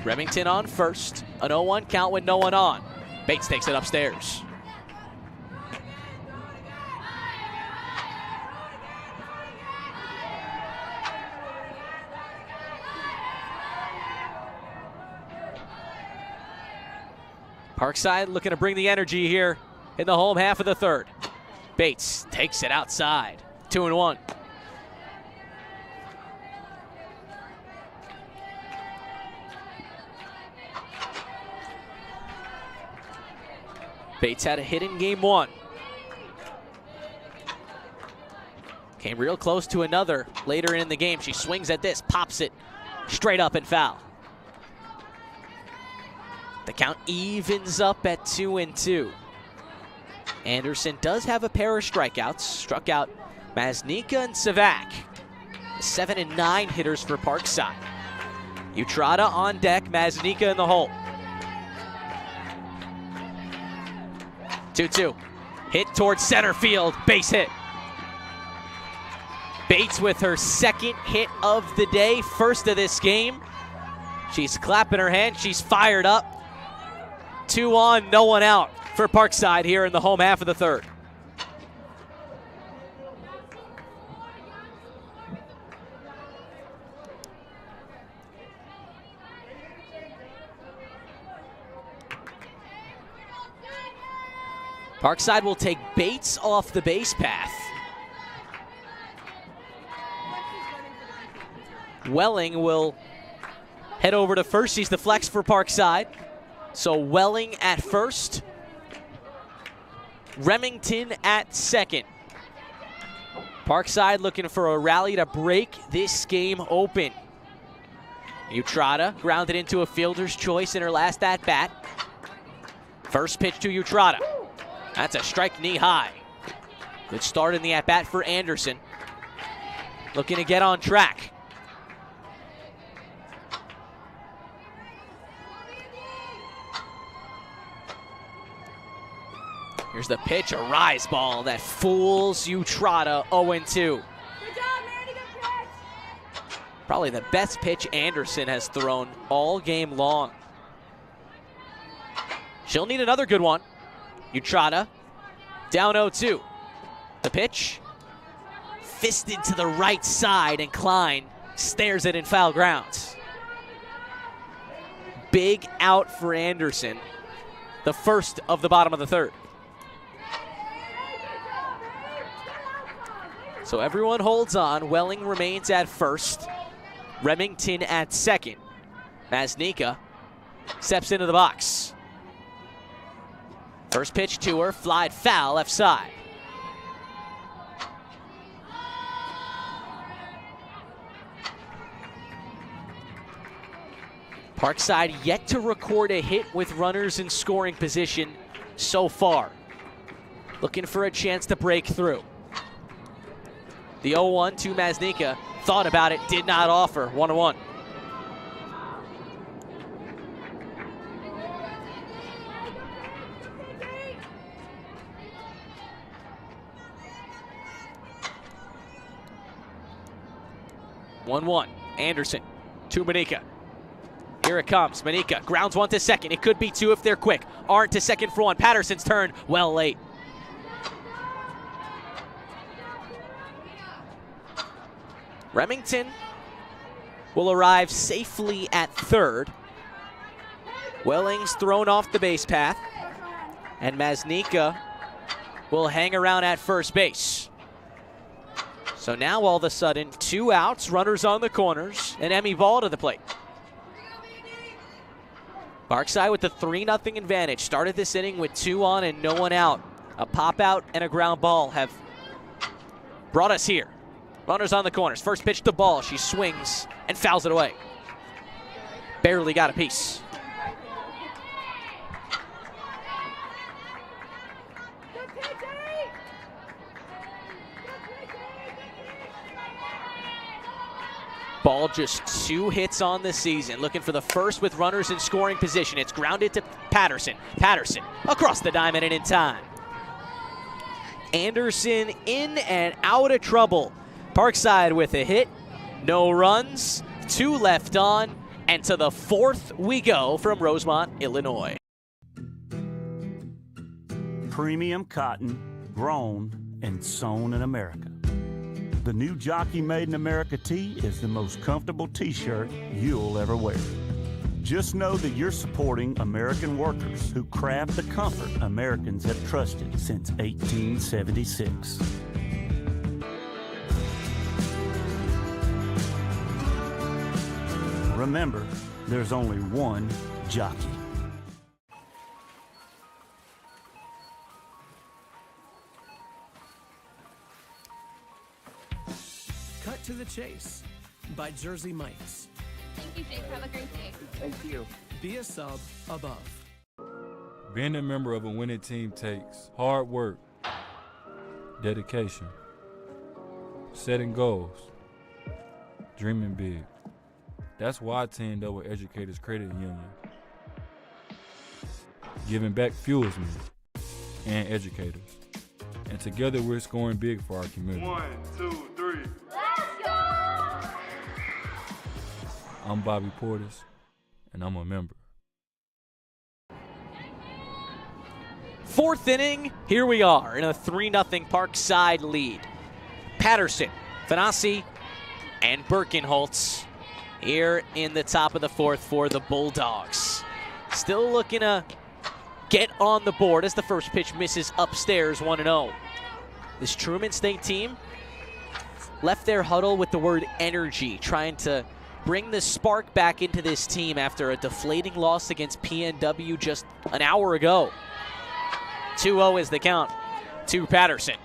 Remington on first, an 0-1 count with no one on. Bates takes it upstairs. Parkside looking to bring the energy here in the home half of the third. Bates takes it outside. 2-1. Bates had a hit in game one. Came real close to another later in the game. She swings at this, pops it straight up and foul. The count evens up at 2-2. Anderson does have a pair of strikeouts. Struck out Maznica and Savak. 7 and 9 hitters for Parkside. Utrata on deck, Maznica in the hole. 2-2. Hit towards center field, base hit. Bates with her second hit of the day, first of this game. She's clapping her hands, she's fired up. 2 on, no one out for Parkside here in the home half of the third. Parkside will take Bates off the base path. Welling will head over to first. She's the flex for Parkside. So Welling at first. Remington at second. Parkside looking for a rally to break this game open. Utrata grounded into a fielder's choice in her last at-bat. First pitch to Utrata. That's a strike knee high. Good start in the at-bat for Anderson. Looking to get on track. Here's the pitch, a rise ball that fools Utrata, 0-2. Probably the best pitch Anderson has thrown all game long. She'll need another good one. Utrata down 0-2. The pitch fisted to the right side, and Klein stares it in foul grounds. Big out for Anderson. The first of the bottom of the third. So everyone holds on. Welling remains at first. Remington at second. Maznica steps into the box. First pitch to her, flied foul left side. Parkside yet to record a hit with runners in scoring position so far. Looking for a chance to break through. The 0-1 to Maznica. Thought about it, did not offer. 1-1. Anderson to Manika. Here it comes. Manika grounds one to second. It could be two if they're quick. Arndt to second for one. Patterson's turn well late. Remington will arrive safely at third. Welling's thrown off the base path. And Maznica will hang around at first base. So now all of a sudden, 2 outs, runners on the corners, and Emmy Ball to the plate. Parkside with the 3-0 advantage. Started this inning with 2 on and no one out. A pop out and a ground ball have brought us here. Runners on the corners. First pitch to Ball. She swings and fouls it away. Barely got a piece. Ball just 2 hits on the season. Looking for the first with runners in scoring position. It's grounded to Patterson. Patterson across the diamond and in time. Anderson in and out of trouble. Parkside with a hit. No runs. 2 left on. And to the 4th we go from Rosemont, Illinois. Premium cotton, grown and sewn in America. The new Jockey Made in America tee is the most comfortable t-shirt you'll ever wear. Just know that you're supporting American workers who craft the comfort Americans have trusted since 1876. Remember, there's only one jockey. Cut to the Chase by Jersey Mike's. Thank you, Jake. Have a great day. Thank you. Be a sub above. Being a member of a winning team takes hard work, dedication, setting goals, dreaming big. That's why I teamed up with Educators Credit Union. Giving back fuels me and educators. And together we're scoring big for our community. 1, 2, 3. Let's go! I'm Bobby Portis, and I'm a member. 4th inning, here we are in a 3-0 Parkside lead. Patterson, Fanasi, and Birkenholtz here in the top of the 4th for the Bulldogs. Still looking to get on the board as the first pitch misses upstairs 1-0. This Truman State team left their huddle with the word energy, trying to bring the spark back into this team after a deflating loss against PNW just an hour ago. 2-0 is the count to Patterson.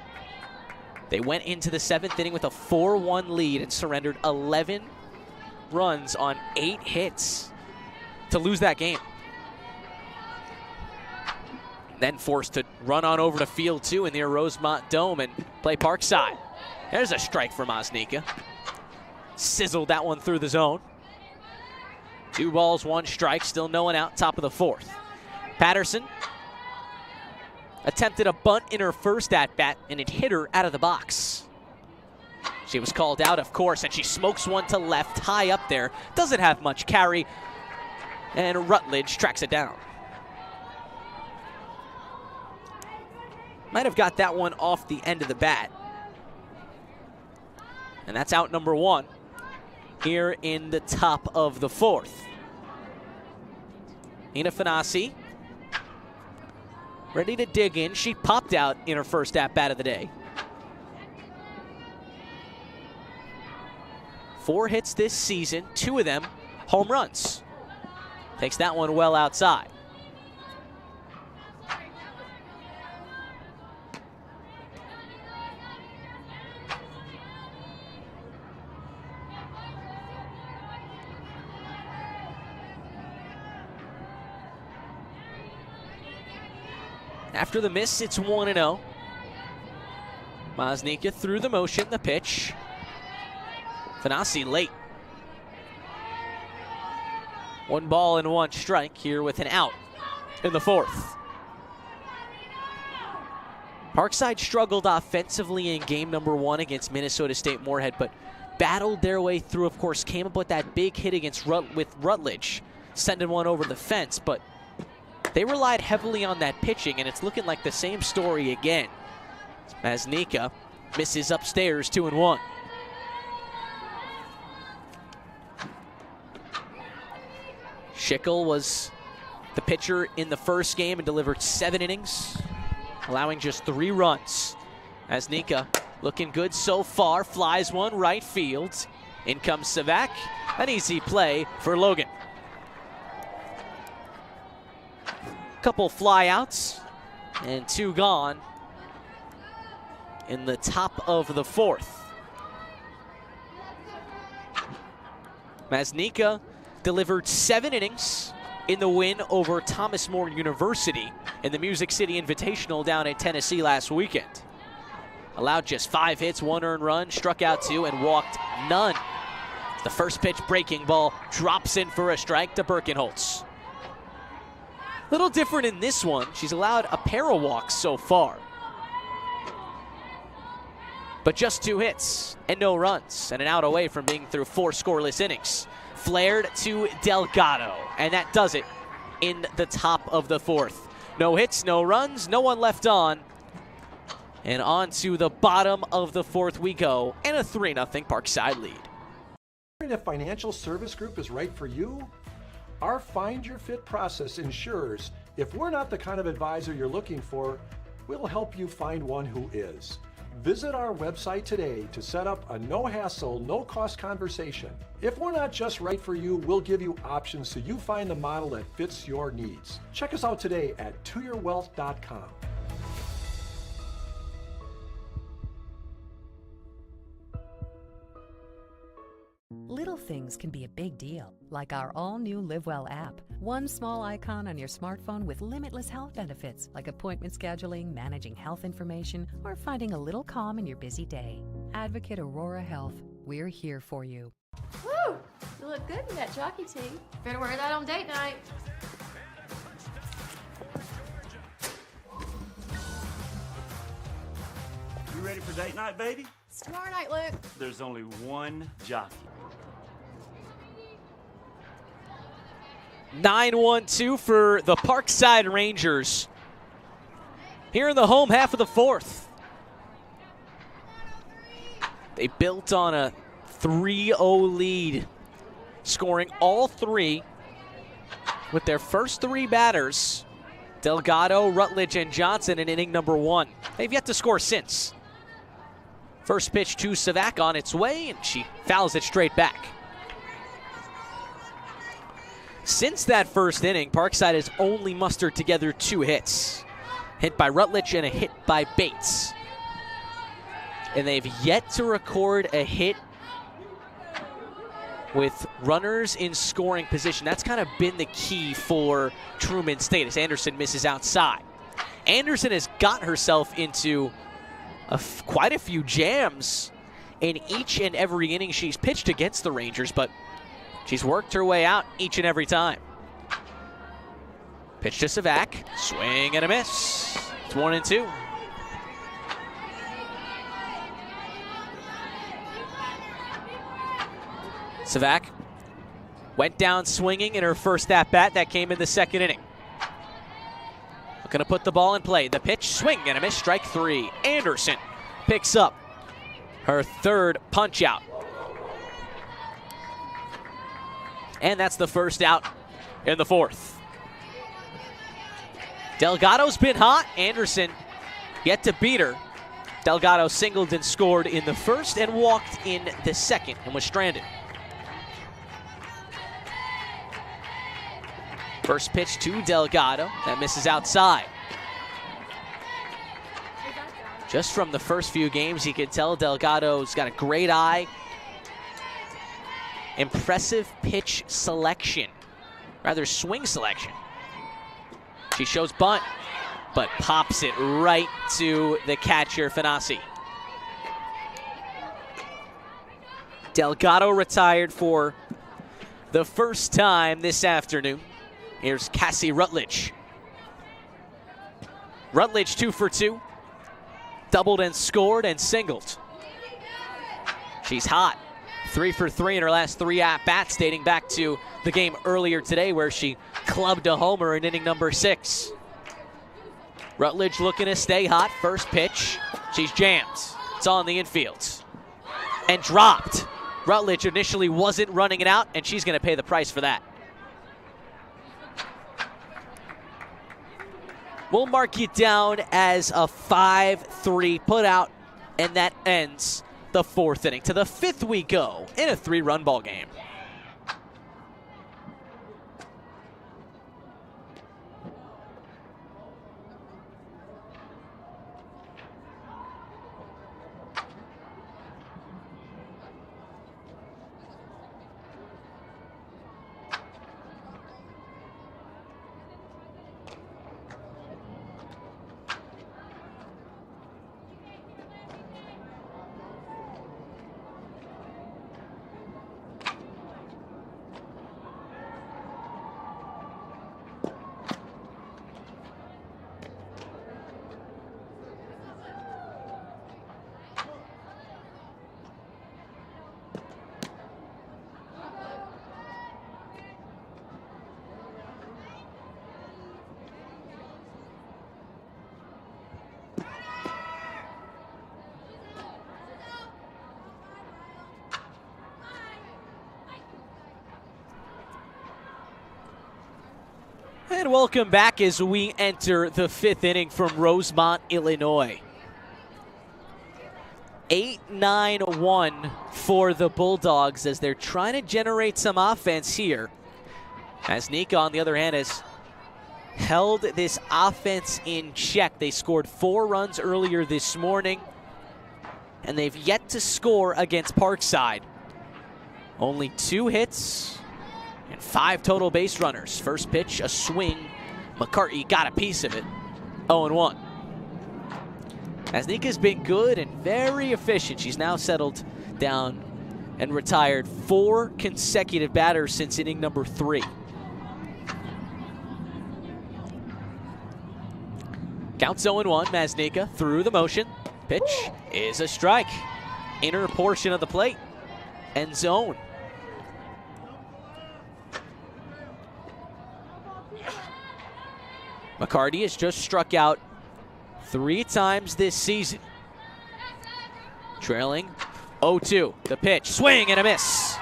They went into the 7th inning with a 4-1 lead and surrendered 11 runs on 8 hits to lose that game. Then forced to run on over to field 2 in the Rosemont Dome and play Parkside. There's a strike for Masnika. Sizzled that one through the zone. 2 balls, 1 strike, still no one out, top of the 4th. Patterson attempted a bunt in her first at-bat, and it hit her out of the box. She was called out, of course, and she smokes one to left, high up there. Doesn't have much carry, and Rutledge tracks it down. Might have got that one off the end of the bat. And that's out number 1 here in the top of the 4th. Nina Fanasi ready to dig in. She popped out in her first at-bat of the day. 4 hits this season, 2 of them home runs. Takes that one well outside. After the miss, it's 1-0. Masnika through the motion, the pitch. Fanasi late. 1 ball and 1 strike here with an out in the 4th. Parkside struggled offensively in game number 1 against Minnesota State Moorhead, but battled their way through, of course, came up with that big hit against Rutledge, sending one over the fence, but they relied heavily on that pitching, and it's looking like the same story again. As Nika misses upstairs 2-1. Schickel was the pitcher in the first game and delivered 7 innings, allowing just 3 runs. As Nika looking good so far, flies one right field. In comes Savak, an easy play for Logan. Couple flyouts and 2 gone in the top of the 4th. Masnika delivered 7 innings in the win over Thomas More University in the Music City Invitational down in Tennessee last weekend. Allowed just 5 hits, 1 earned run, struck out 2, and walked none. The first pitch breaking ball drops in for a strike to Birkenholtz. Little different in this one. She's allowed a pair of walks so far, but just 2 hits and no runs, and an out away from being through 4 scoreless innings. Flared to Delgado, and that does it in the top of the 4th. No hits, no runs, no one left on. And on to the bottom of the 4th we go, and a 3-0 Parkside lead. If financial service group is right for you, our Find Your Fit process ensures if we're not the kind of advisor you're looking for, we'll help you find one who is. Visit our website today to set up a no-hassle, no-cost conversation. If we're not just right for you, we'll give you options so you find the model that fits your needs. Check us out today at toyourwealth.com. Little things can be a big deal, like our all-new LiveWell app. One small icon on your smartphone with limitless health benefits, like appointment scheduling, managing health information, or finding a little calm in your busy day. Advocate Aurora Health. We're here for you. Woo! You look good in that jockey tee. Better wear that on date night. You ready for date night, baby? It's tomorrow night, Luke. There's only one jockey. 9-1-2 for the Parkside Rangers here in the home half of the 4th. They built on a 3-0 lead, scoring all 3 with their first 3 batters, Delgado, Rutledge, and Johnson, in inning number 1. They've yet to score since. First pitch to Savak on its way, and she fouls it straight back. Since that first inning, Parkside has only mustered together 2 hits. Hit by Rutledge and a hit by Bates. And they've yet to record a hit with runners in scoring position. That's kind of been the key for Truman State as Anderson misses outside. Anderson has got herself into quite a few jams in each and every inning she's pitched against the Rangers, but she's worked her way out each and every time. Pitch to Savak, swing and a miss. It's 1-2. Savak went down swinging in her first at-bat. That came in the 2nd inning. Looking to put the ball in play. The pitch, swing and a miss, strike 3. Anderson picks up her 3rd punch out. And that's the first out in the 4th. Delgado's been hot. Anderson yet to beat her. Delgado singled and scored in the 1st and walked in the 2nd and was stranded. First pitch to Delgado. That misses outside. Just from the first few games, you could tell Delgado's got a great eye. Impressive pitch selection. Rather, swing selection. She shows bunt, but pops it right to the catcher, Fanasi. Delgado retired for the first time this afternoon. Here's Cassie Rutledge. Rutledge 2 for 2. Doubled and scored and singled. She's hot. 3 for 3 in her last 3 at-bats, dating back to the game earlier today where she clubbed a homer in inning number 6. Rutledge looking to stay hot. First pitch. She's jammed. It's on the infield. And dropped. Rutledge initially wasn't running it out, and she's going to pay the price for that. We'll mark it down as a 5-3 putout, and that ends the 4th inning. To the 5th we go in a 3-run ball game. And welcome back as we enter the 5th inning from Rosemont, Illinois. 8-9-1 for the Bulldogs as they're trying to generate some offense here. As Nika, on the other hand, has held this offense in check. They scored 4 runs earlier this morning, and they've yet to score against Parkside. Only 2 hits and 5 total base runners. First pitch, a swing. McCarthy got a piece of it. 0-1. As Nika's been good and very efficient, she's now settled down and retired 4 consecutive batters since inning number 3. Counts 0-1, Maznika through the motion. Pitch is a strike. Inner portion of the plate. End zone. McCarty has just struck out 3 times this season. Trailing 0-2. The pitch, swing and a miss.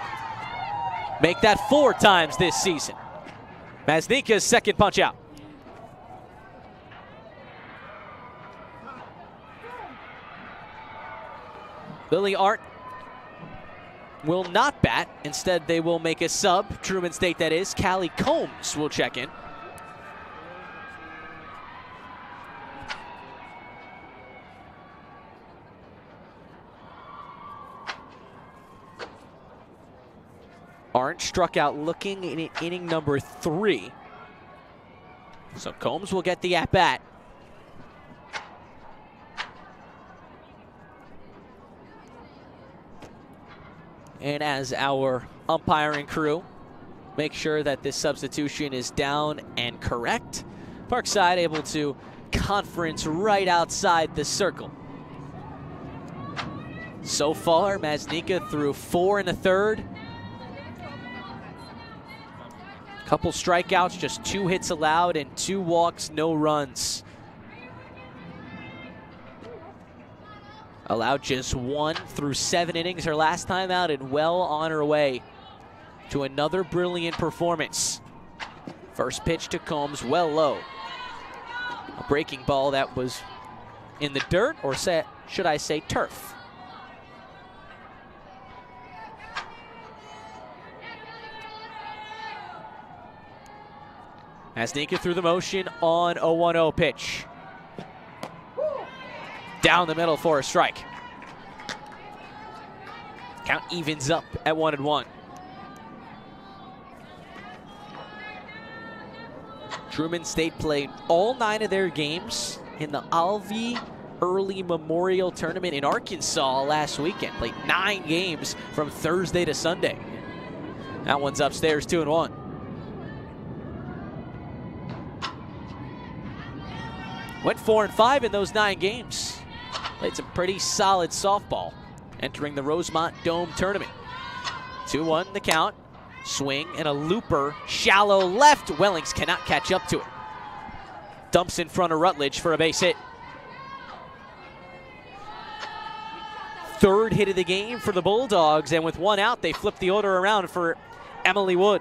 Make that 4 times this season. Maznika's second punch out. Lily Art will not bat. Instead, they will make a sub. Truman State, that is. Callie Combs will check in. Arndt struck out looking in inning number 3. So Combs will get the at-bat. And as our umpiring crew make sure that this substitution is down and correct, Parkside able to conference right outside the circle. So far, Maznika threw 4 1/3. Couple strikeouts, just 2 hits allowed and 2 walks, no runs. Allowed just 1 through 7 innings her last time out, and well on her way to another brilliant performance. First pitch to Combs, well low. A breaking ball that was in the dirt, or should I say turf. Maznika through the motion on a 1-0 pitch. Down the middle for a strike. Count evens up at 1-1. Truman State played all 9 of their games in the Alvey Early Memorial Tournament in Arkansas last weekend. Played 9 games from Thursday to Sunday. That one's upstairs, 2-1. Went 4-5 in those 9 games. Played some pretty solid softball entering the Rosemont Dome tournament. 2-1 the count. Swing and a looper. Shallow left. Wellings cannot catch up to it. Dumps in front of Rutledge for a base hit. 3rd hit of the game for the Bulldogs, and with 1 out, they flip the order around for Emily Wood.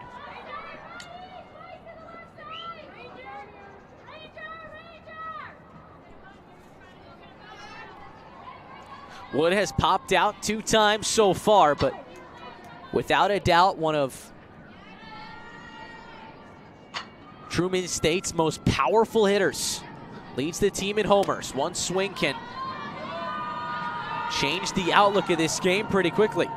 Wood has popped out 2 times so far, but without a doubt, one of Truman State's most powerful hitters. Leads the team in homers. 1 swing can change the outlook of this game pretty quickly.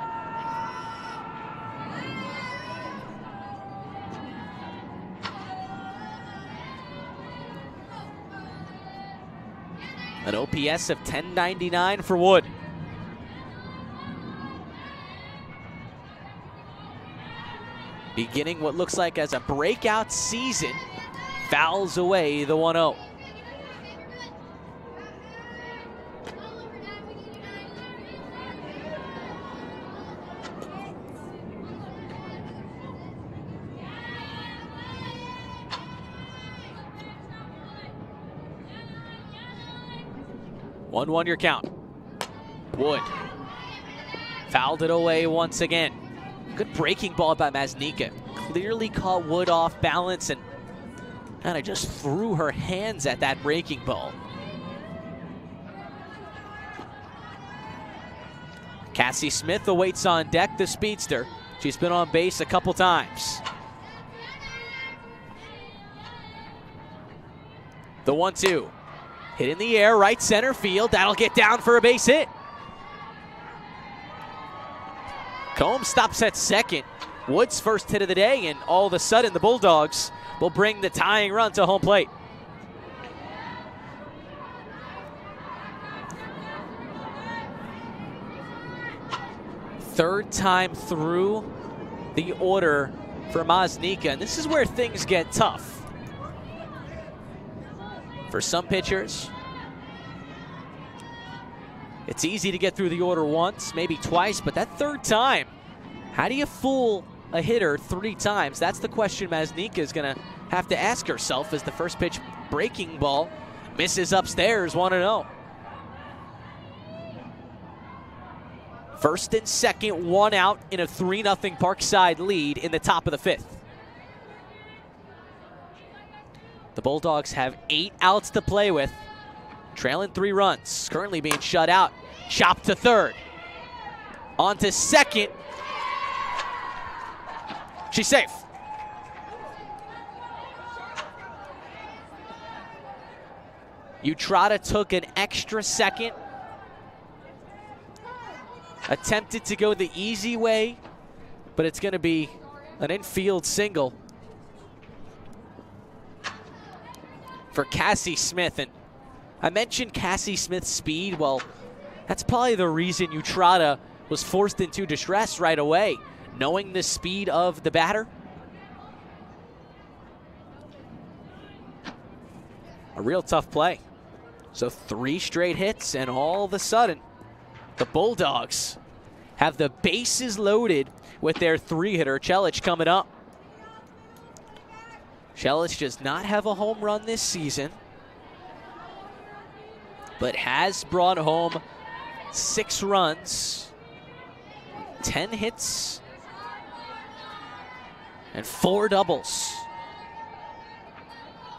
An OPS of 1099 for Wood. Beginning what looks like as a breakout season, fouls away the 1-0. One your count. Wood fouled it away once again. Good breaking ball by Maznika. Clearly caught Wood off balance and Kind of just threw her hands at that breaking ball. Cassie Smith awaits on deck, the speedster. She's been on base a couple times. The 1-2. Hit in the air, right center field. That'll get down for a base hit. Combs stops at second. Wood's first hit of the day, and all of a sudden the Bulldogs will bring the tying run to home plate. Third time through the order for Maznica, and this is where things get tough. For some pitchers, it's easy to get through the order once, maybe twice, but that third time, how do you fool a hitter 3 times? That's the question Maznica is going to have to ask herself as the first pitch breaking ball misses upstairs 1-0. First and second, 1 out in a 3-0 Parkside lead in the top of the 5th. The Bulldogs have 8 outs to play with, trailing 3 runs, currently being shut out. Chopped to third. On to second. She's safe. Utrata took an extra second. Attempted to go the easy way, but it's going to be an infield single for Cassie Smith. And I mentioned Cassie Smith's speed. Well, that's probably the reason Utrata was forced into distress right away, knowing the speed of the batter. A real tough play. So 3 straight hits, and all of a sudden, the Bulldogs have the bases loaded with their 3-hitter, Chelich, coming up. Chelich does not have a home run this season, but has brought home 6 runs, 10 hits, and 4 doubles.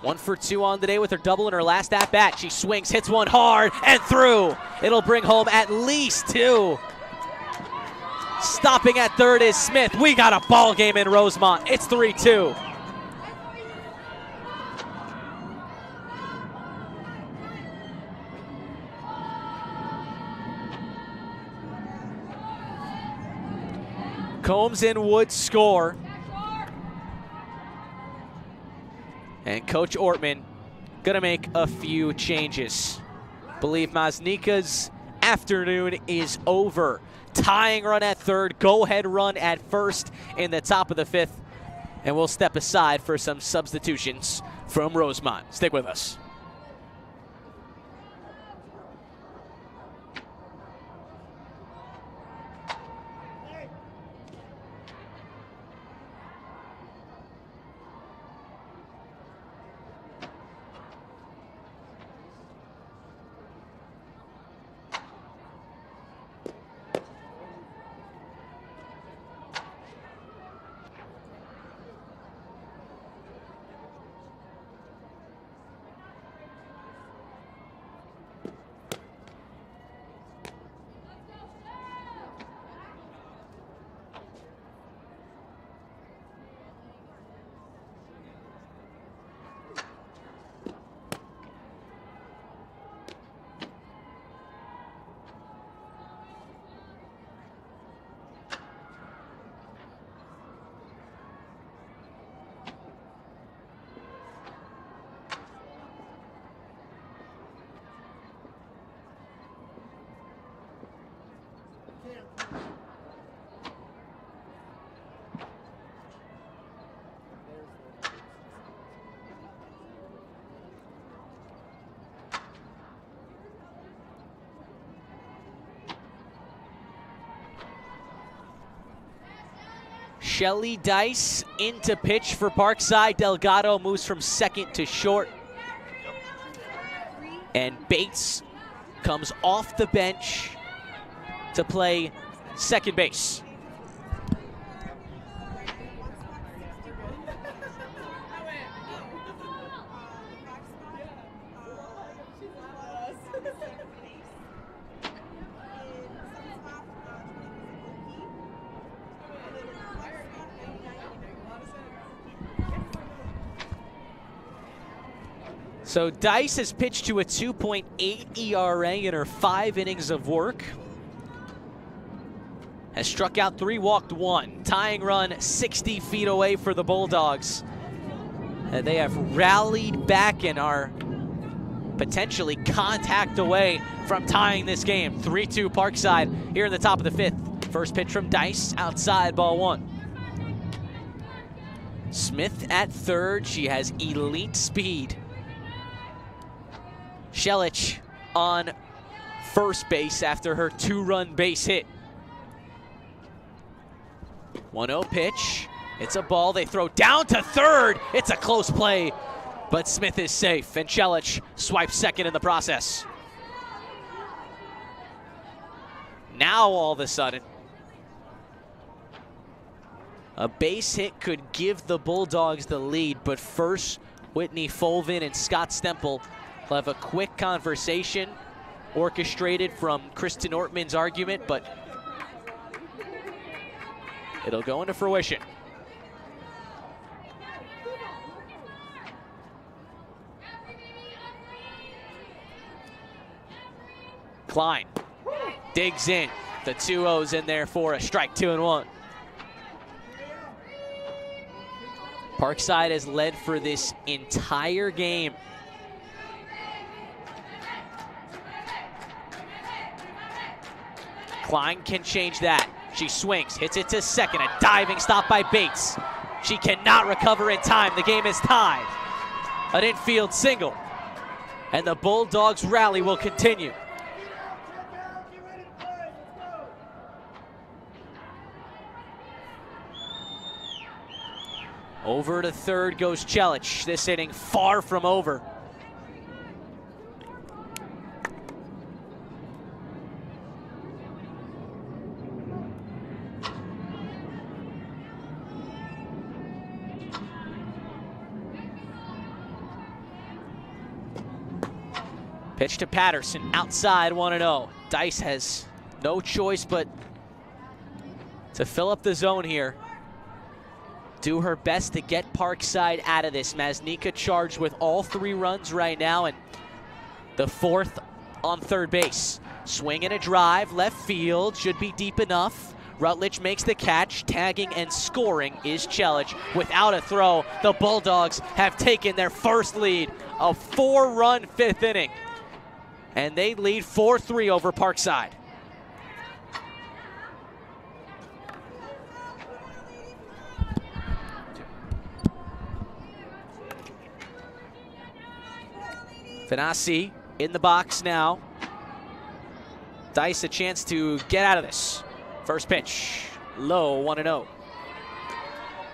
1 for 2 on the day with her double in her last at-bat. She swings, hits one hard, and through. It'll bring home at least 2. Stopping at third is Smith. We got a ball game in Rosemont. It's 3-2. Combs and Wood score. And Coach Ortman gonna make a few changes. Believe Maznica's afternoon is over. Tying run at third, go-ahead run at first in the top of the 5th. And we'll step aside for some substitutions from Rosemont. Stick with us. Shelly Dice into pitch for Parkside. Delgado moves from second to short. And Bates comes off the bench to play second base. So Dice has pitched to a 2.8 ERA in her 5 innings of work. Has struck out 3, walked 1. Tying run 60 feet away for the Bulldogs. And they have rallied back and are potentially contact away from tying this game. 3-2 Parkside here in the top of the 5th. First pitch from Dice, outside, ball 1. Smith at third. She has elite speed. Shelich on first base after her 2-run base hit. 1-0 pitch. It's a ball. They throw down to third. It's a close play, but Smith is safe, and Shelich swipes second in the process. Now all of a sudden, a base hit could give the Bulldogs the lead, but first, Whitney Folvin and Scott Stempel will have a quick conversation orchestrated from Kristen Ortman's argument, but it'll go into fruition. Klein digs in. The 2-0's in there for a strike, 2-1. Parkside has led for this entire game. Klein can change that. She swings, hits it to second. A diving stop by Bates. She cannot recover in time. The game is tied. An infield single. And the Bulldogs' rally will continue. Over to third goes Chelich. This inning far from over. Pitch to Patterson, outside, 1-0. Dice has no choice but to fill up the zone here. Do her best to get Parkside out of this. Maznica charged with all 3 runs right now, and the 4th on third base. Swing and a drive, left field, should be deep enough. Rutledge makes the catch, tagging and scoring is Chelich. Without a throw, the Bulldogs have taken their first lead, a 4-run 5th inning. And they lead 4-3 over Parkside. Fanasi in the box now. Dice a chance to get out of this. First pitch, low, 1-0.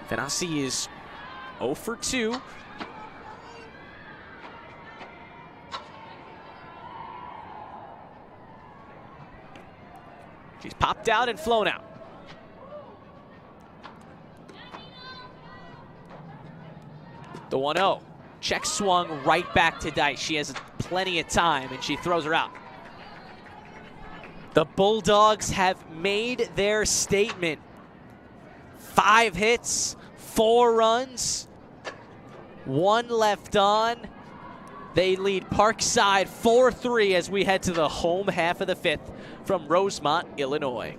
Fanasi is 0 for 2. She's popped out and flown out. The 1-0. Check swung right back to Dice. She has plenty of time, and she throws her out. The Bulldogs have made their statement. 5 hits, 4 runs, 1 left on. They lead Parkside 4-3 as we head to the home half of the 5th from Rosemont, Illinois.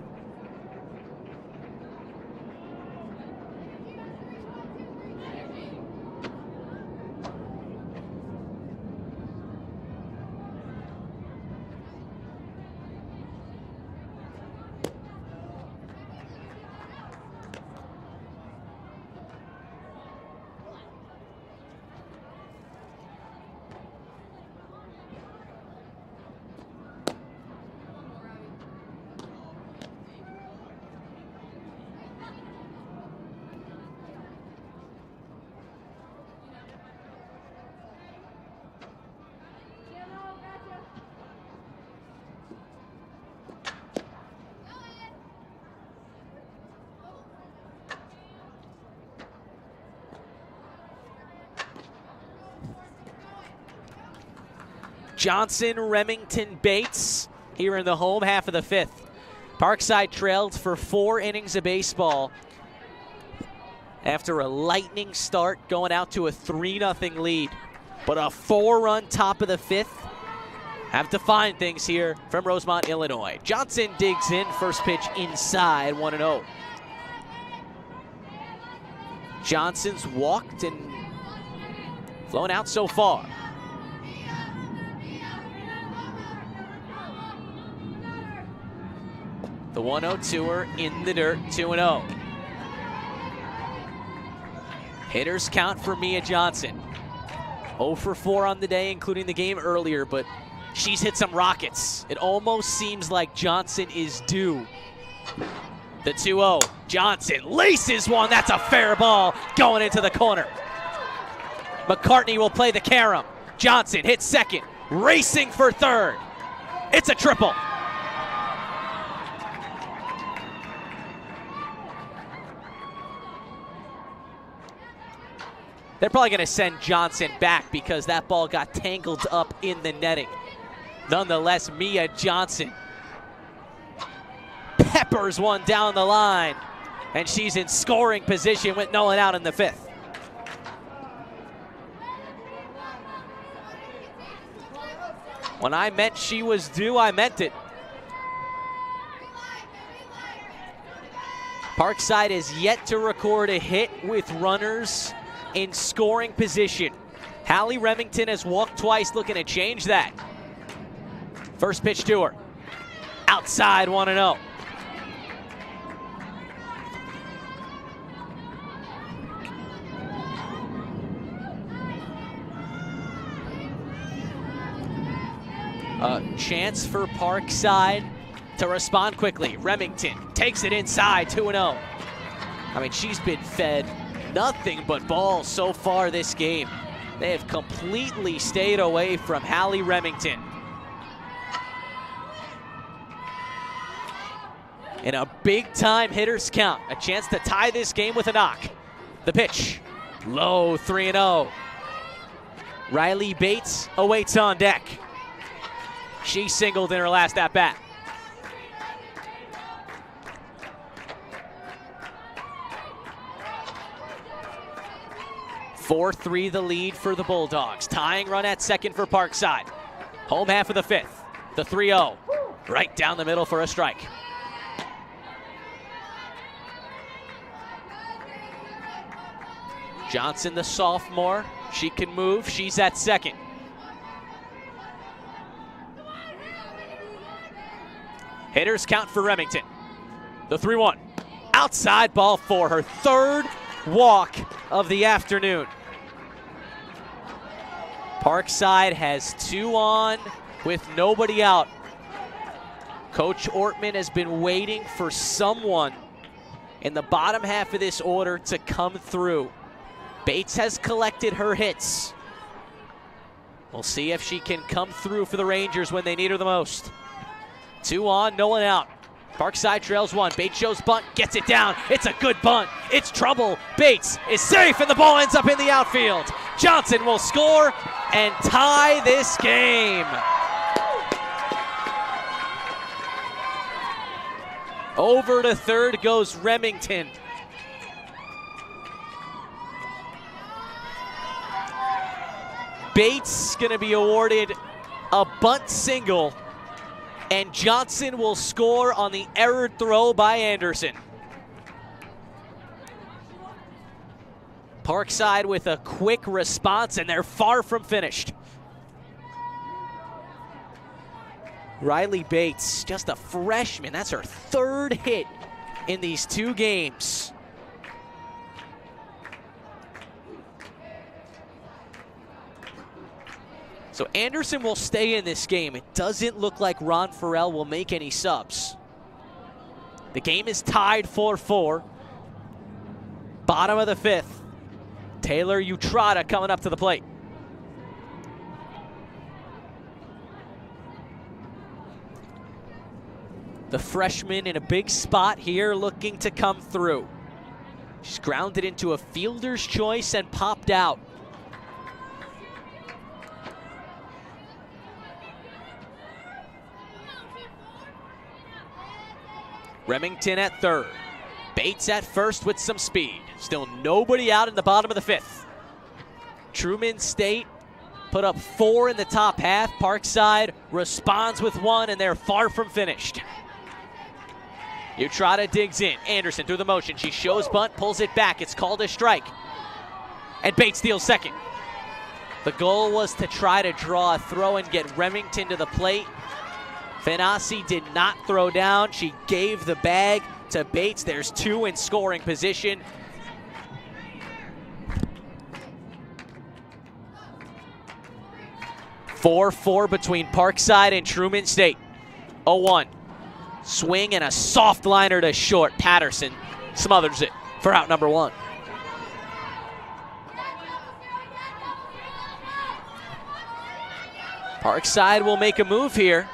Johnson, Remington, Bates here in the home half of the 5th. Parkside trailed for 4 innings of baseball after a lightning start, going out to a 3-0 lead. but a 4-run top of the 5th. Have to find things here from Rosemont, Illinois. Johnson digs in, first pitch inside, 1-0. Johnson's walked and flown out so far. The 1-0-2er in the dirt, 2-0. Hitters count for Mia Johnson. 0 for 4 on the day, including the game earlier, but she's hit some rockets. It almost seems like Johnson is due. The 2-0. Johnson laces one. That's a fair ball going into the corner. McCartney will play the carom. Johnson hits second, racing for third. It's a triple. They're probably going to send Johnson back because that ball got tangled up in the netting. Nonetheless, Mia Johnson peppers one down the line, and she's in scoring position with no one out in the 5th. When I meant she was due, I meant it. Parkside has yet to record a hit with runners in scoring position. Hallie Remington has walked twice, looking to change that. First pitch to her. Outside, 1-0. A chance for Parkside to respond quickly. Remington takes it inside, 2-0. I mean, she's been fed nothing but balls so far this game. They have completely stayed away from Hallie Remington. In a big-time hitters count, a chance to tie this game with a knock. The pitch, low, 3-0. Riley Bates awaits on deck. She singled in her last at-bat. (4-3) the lead for the Bulldogs. Tying run at second for Parkside. Home half of the 5th. The 3-0. Right down the middle for a strike. Johnson, the sophomore. She can move. She's at second. Hitters count for Remington. The 3-1. Outside, ball 4. Her third walk of the afternoon. Parkside has 2 on with nobody out. Coach Ortman has been waiting for someone in the bottom half of this order to come through. Bates has collected her hits. We'll see if she can come through for the Rangers when they need her the most. 2 on, no one out. Parkside trails 1. Bates shows bunt, gets it down. It's a good bunt. It's trouble. Bates is safe, and the ball ends up in the outfield. Johnson will score and tie this game. Over to third goes Remington. Bates going to be awarded a bunt single, and Johnson will score on the errored throw by Anderson. Parkside with a quick response, and they're far from finished. Riley Bates, just a freshman. That's her third hit in these 2 games. So Anderson will stay in this game. It doesn't look like Ron Farrell will make any subs. The game is tied 4-4. Bottom of the 5th. Taylor Utrata coming up to the plate. The freshman in a big spot here, looking to come through. She's grounded into a fielder's choice and popped out. Remington at third. Bates at first with some speed. Still nobody out in the bottom of the 5th. Truman State put up 4 in the top half. Parkside responds with 1, and they're far from finished. Utrata digs in. Anderson through the motion. She shows bunt, pulls it back. It's called a strike. And Bates steals second. The goal was to try to draw a throw and get Remington to the plate. Fenasi did not throw down. She gave the bag to Bates. There's 2 in scoring position. .44 between Parkside and Truman State. 0-1. Swing and a soft liner to short. Patterson smothers it for out number 1. Parkside will make a move here.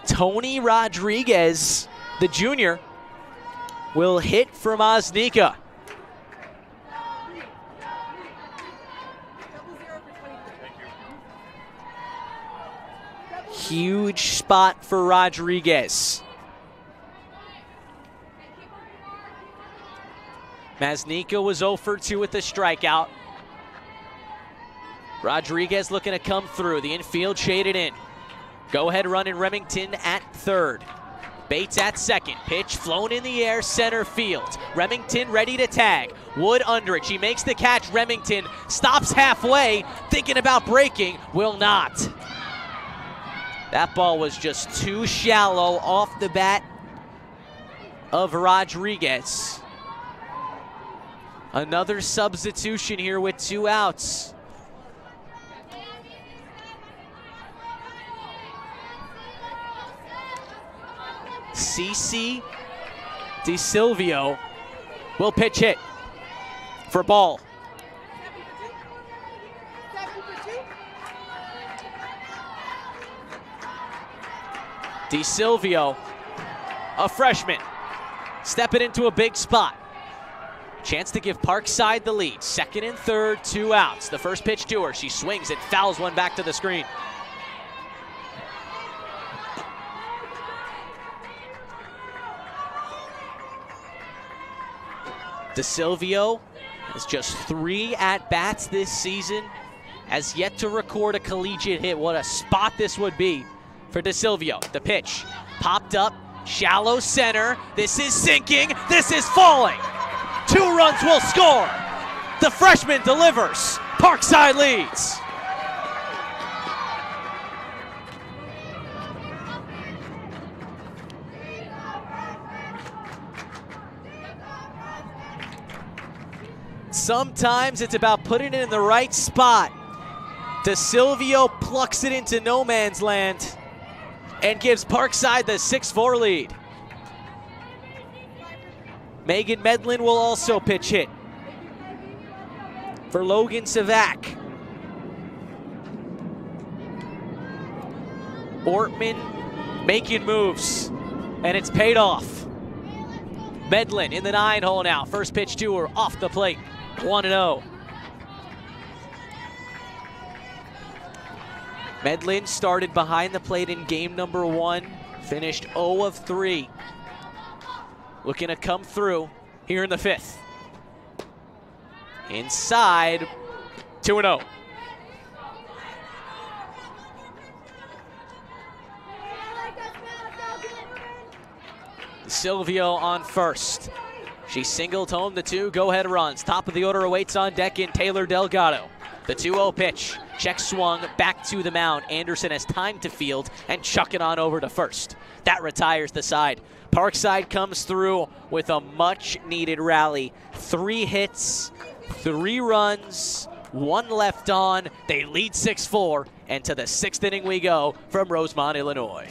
Tony Rodriguez, the junior, will hit from Osnika. Huge spot for Rodriguez. Maznika was 0 for 2 with the strikeout. Rodriguez looking to come through. The infield shaded in. Go-ahead run in Remington at third. Bates at second. Pitch flown in the air, center field. Remington ready to tag. Wood under it. She makes the catch. Remington stops halfway, thinking about breaking. Will not. That ball was just too shallow off the bat of Rodriguez. Another substitution here with 2 outs. CC DeSilvio will pitch hit for ball. DeSilvio, a freshman, stepping into a big spot. Chance to give Parkside the lead. Second and third, 2 outs. The first pitch to her. She swings it, fouls one back to the screen. DeSilvio has just 3 at-bats this season, has yet to record a collegiate hit. What a spot this would be for DeSilvio. The pitch popped up, shallow center. This is sinking, this is falling. 2 runs will score. The freshman delivers. Parkside leads. Sometimes it's about putting it in the right spot. DeSilvio plucks it into no man's land and gives Parkside the 6-4 lead. Megan Medlin will also pitch hit for Logan Savak. Ortman making moves, and it's paid off. Medlin in the 9-hole now. First pitch to her off the plate. 1-0. Medlin started behind the plate in game number 1, finished 0 of 3. Looking to come through here in the 5th. Inside, 2-0. Silvio on first. She singled home the 2 go-ahead runs. Top of the order awaits on deck in Taylor Delgado. The 2-0 pitch. Check swung back to the mound. Anderson has time to field and chuck it on over to first. That retires the side. Parkside comes through with a much-needed rally. 3 hits, 3 runs, 1 left on. They lead 6-4, and to the 6th inning we go from Rosemont, Illinois.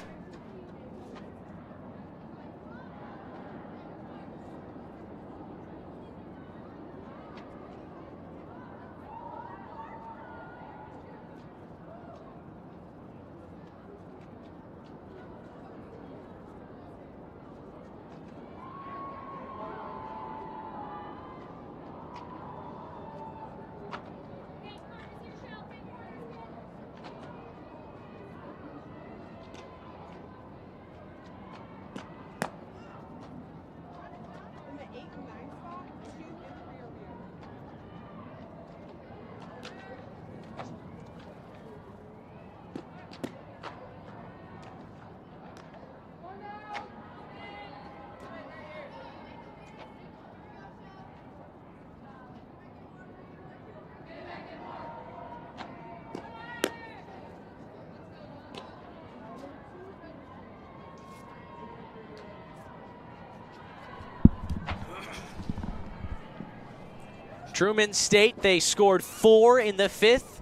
Truman State, they scored 4 in the 5th,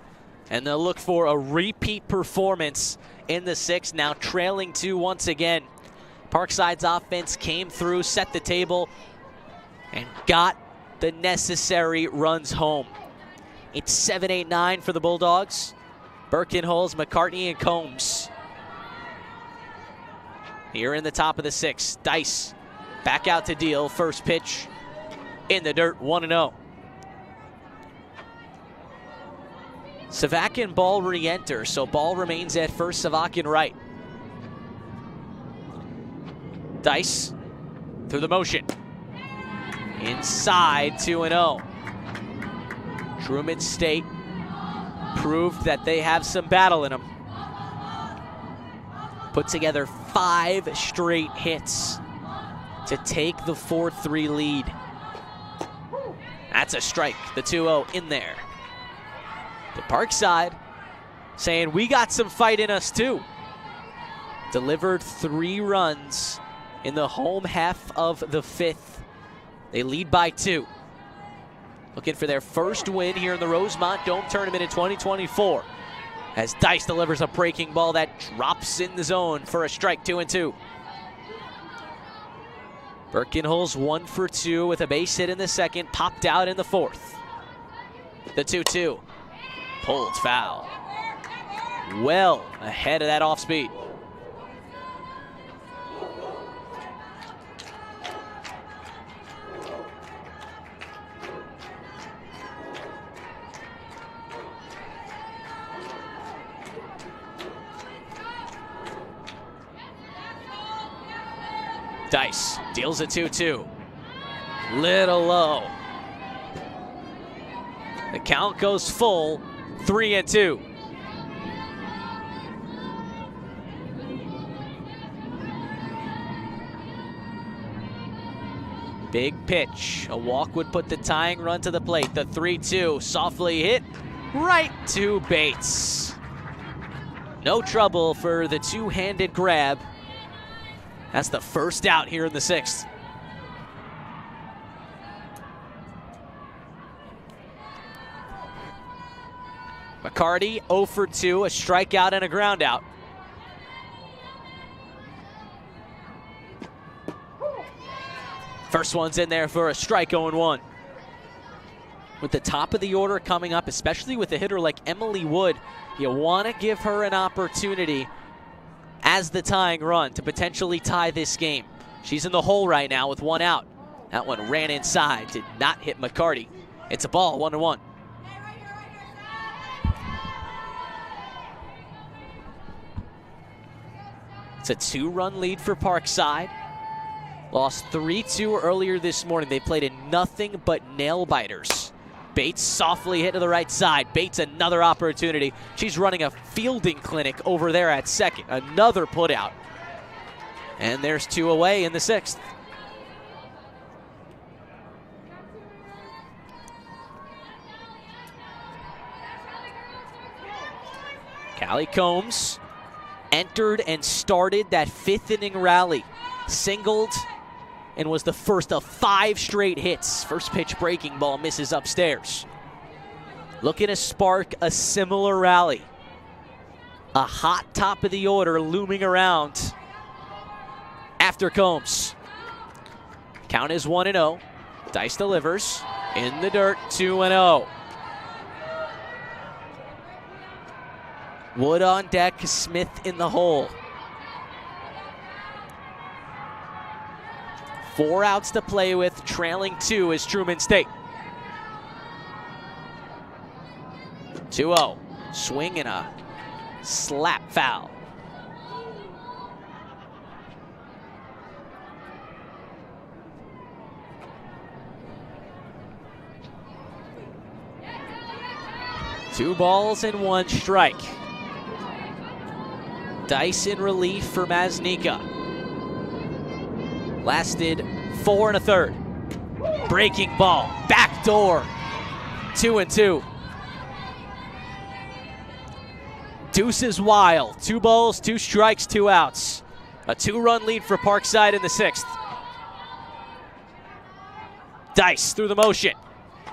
and they'll look for a repeat performance in the 6th, now trailing 2 once again. Parkside's offense came through, set the table, and got the necessary runs home. It's 7-8-9 for the Bulldogs. Birkenholz, McCartney, and Combs. Here in the top of the 6th, Dice back out to deal. First pitch in the dirt, 1-0. Savakin ball re-enter, so ball remains at first, Savakin right. Dice through the motion. Inside, 2-0. Truman State proved that they have some battle in them. Put together 5 straight hits to take the 4-3 lead. That's a strike, the 2-0 in there. The Parkside saying we got some fight in us too. Delivered 3 runs in the home half of the 5th. They lead by 2. Looking for their first win here in the Rosemont Dome Tournament in 2024. As Dice delivers a breaking ball that drops in the zone for a strike, 2-2. Birkenholz 1 for 2 with a base hit in the 2nd, popped out in the 4th. The 2-2. Pulled foul. Well ahead of that off speed. Dice deals a 2-2. Little low. The count goes full, 3-2. Big pitch. A walk would put the tying run to the plate. The 3-2 softly hit right to Bates. No trouble for the two-handed grab. That's the first out here in the 6th. McCarty 0 for 2, a strikeout and a ground out. First one's in there for a strike, 0-1. With the top of the order coming up, especially with a hitter like Emily Wood, you want to give her an opportunity as the tying run to potentially tie this game. She's in the hole right now with 1 out. That one ran inside, did not hit McCarty. It's a ball, 1-1. It's a 2-run lead for Parkside. Lost 3-2 earlier this morning. They played in nothing but nail-biters. Bates softly hit to the right side. Bates another opportunity. She's running a fielding clinic over there at second. Another put out. And there's 2 away in the 6th. Callie Combs entered and started that 5th inning rally. Singled and was the first of 5 straight hits. First pitch breaking ball misses upstairs. Looking to spark a similar rally. A hot top of the order looming around after Combs. Count is 1-0. Dice delivers in the dirt, 2-0. Wood on deck, Smith in the hole. 4 outs to play with, trailing 2 is Truman State. 2-0, swing and a slap foul. Two balls and 1 strike. Dice in relief for Maznika. Lasted 4 1/3. Breaking ball, back door, 2-2. Deuce is wild. 2 balls, 2 strikes, 2 outs. A 2-run lead for Parkside in the 6th. Dice through the motion.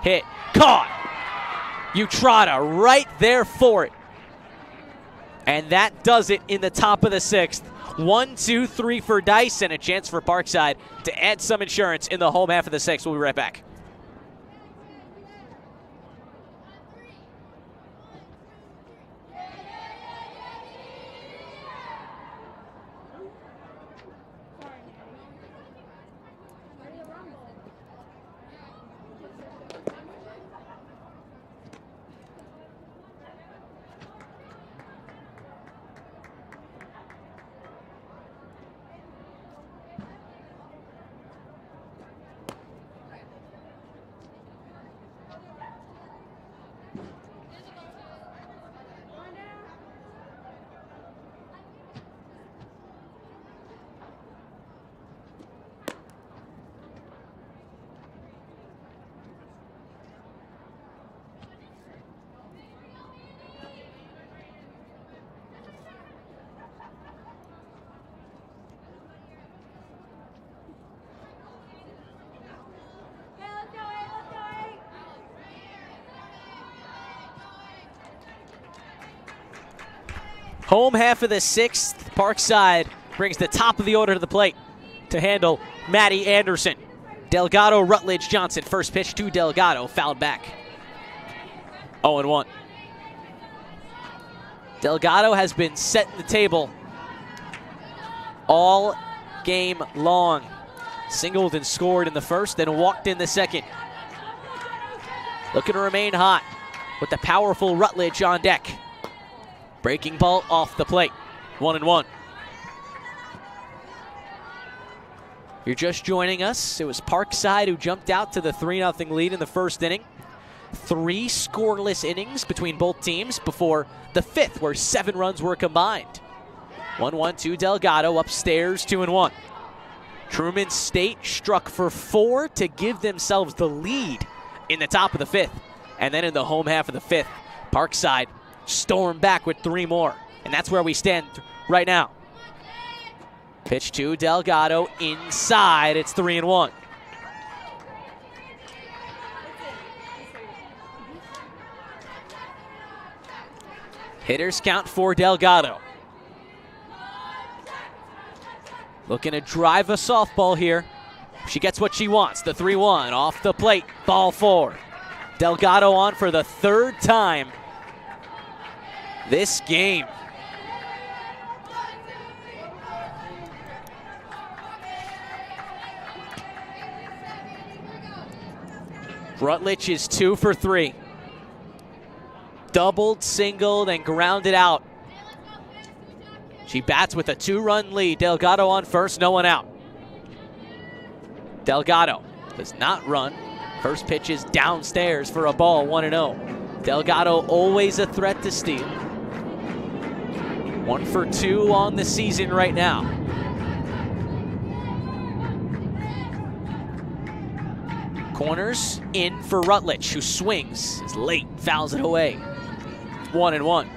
hit, caught. Utrata right there for it. And that does it in the top of the 6th. 1, 2, 3 for Dice, and a chance for Parkside to add some insurance in the home half of the 6th. We'll be right back. Home half of the 6th, Parkside brings the top of the order to the plate to handle Maddie Anderson. Delgado, Rutledge, Johnson. First pitch to Delgado, fouled back. 0-1. Delgado has been setting the table all game long. Singled and scored in the first, then walked in the second. Looking to remain hot with the powerful Rutledge on deck. Breaking ball off the plate. 1-1. If you're just joining us, it was Parkside who jumped out to the 3-0 lead in the first inning. 3 scoreless innings between both teams before the 5th, where 7 runs were combined. 1-1 to Delgado, upstairs 2-1. Truman State struck for 4 to give themselves the lead in the top of the 5th. And then in the home half of the 5th, Parkside stormed back with 3 more. And that's where we stand right now. Pitch to Delgado inside. It's 3-1. Hitters count for Delgado. Looking to drive a softball here. She gets what she wants. The 3-1 off the plate. Ball 4. Delgado on for the 3rd time this game. Rutledge is 2 for 3. Doubled, singled, and grounded out. She bats with a 2-run lead. Delgado on first, no one out. Delgado does not run. First pitch is downstairs for a ball, 1-0. Delgado always a threat to steal. 1 for 2 on the season right now. Corners in for Rutledge, who swings, is late, fouls it away. 1-1.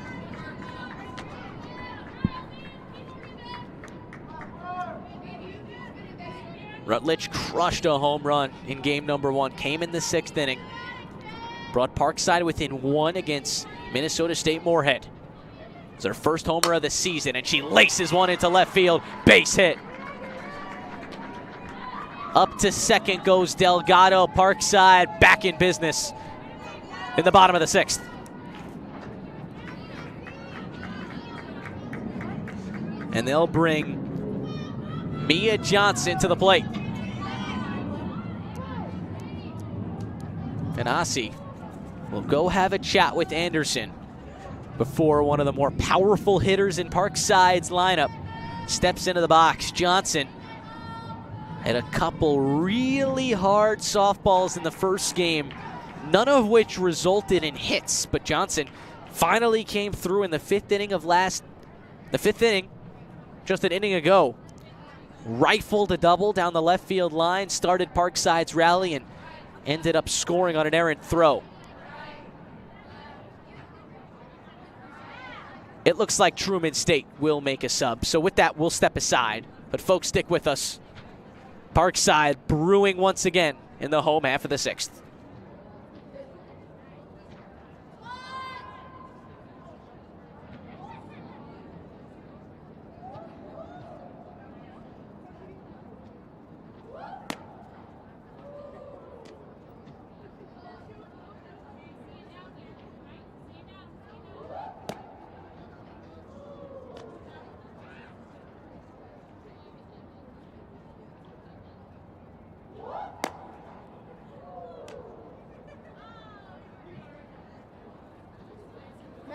Rutledge crushed a home run in game number 1. Came in the 6th inning. Brought Parkside within 1 against Minnesota State Moorhead. It's her first homer of the season, and she laces one into left field. Base hit. Up to second goes Delgado. Parkside back in business in the bottom of the 6th. And they'll bring Mia Johnson to the plate. Ganassi will go have a chat with Anderson before one of the more powerful hitters in Parkside's lineup steps into the box. Johnson had a couple really hard softballs in the first game, none of which resulted in hits, but Johnson finally came through in the 5th inning of the 5th inning, just an inning ago. Rifled a double down the left field line, started Parkside's rally, and ended up scoring on an errant throw. It looks like Truman State will make a sub. So with that, we'll step aside. But folks, stick with us. Parkside brewing once again in the home half of the 6th.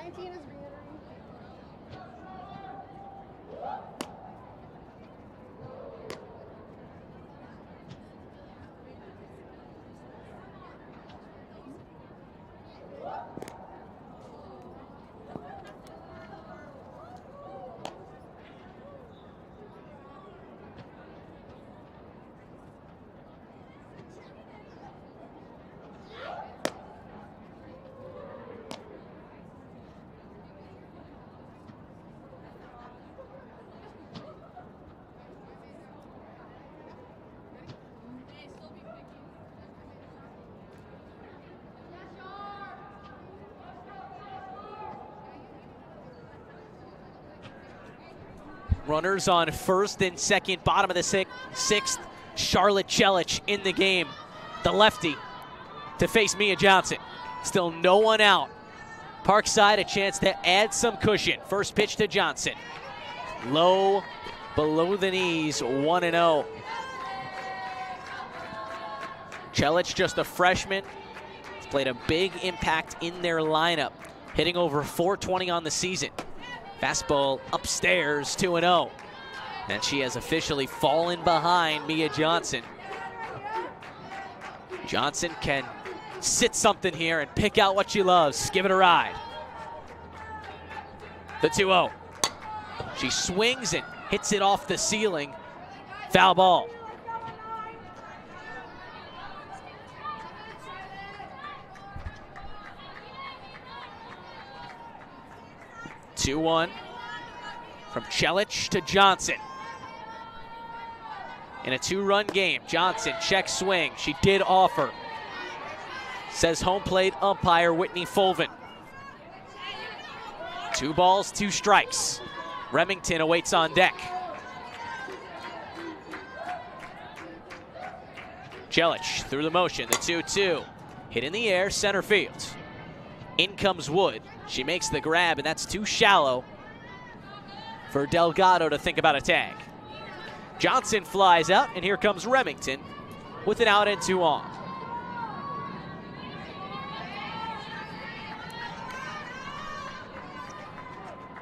19 is reentering. Runners on first and second, bottom of the sixth. Charlotte Chelich in the game. The lefty to face Mia Johnson. Still no one out. Parkside a chance to add some cushion. First pitch to Johnson. Low, below the knees, 1-0. Chelich, just a freshman, has played a big impact in their lineup, hitting over 420 on the season. Fastball upstairs, 2-0. And she has officially fallen behind Mia Johnson. Johnson can sit something here and pick out what she loves. Give it a ride. The 2-0. She swings and hits it off the ceiling. Foul ball. Two-one from Chelich to Johnson. In a two-run game, Johnson check swing. She did offer. Says home plate umpire Whitney Fulvin. 2 balls, 2 strikes. Remington awaits on deck. Chelich through the motion, the 2-2. Hit in the air, center field. In comes Wood. She makes the grab, and that's too shallow for Delgado to think about a tag. Johnson flies out, and here comes Remington with an out and 2 on.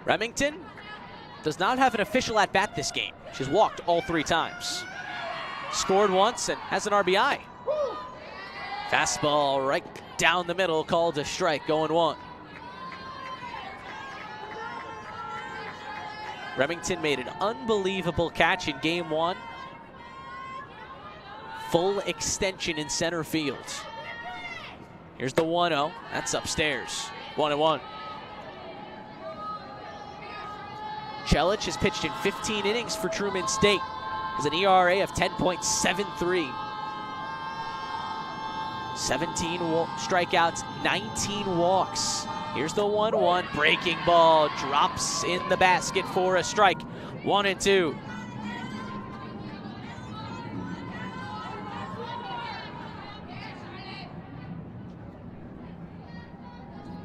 Remington does not have an official at-bat this game. She's walked all 3 times. Scored once and has an RBI. Fastball right down the middle, called a strike, going 1. Remington made an unbelievable catch in game 1. Full extension in center field. Here's the 1-0. That's upstairs. 1-1. Chelich has pitched in 15 innings for Truman State. Has an ERA of 10.73. 17 strikeouts, 19 walks. Here's the 1-1, breaking ball, drops in the basket for a strike. 1-2.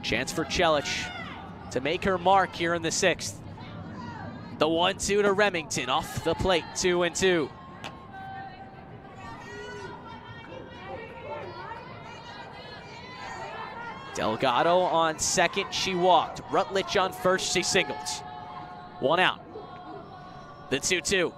Chance for Chelich to make her mark here in the 6th. The 1-2 to Remington, off the plate, 2-2. Delgado on second, she walked. Rutledge on first, she singled. 1 out. The 2-2.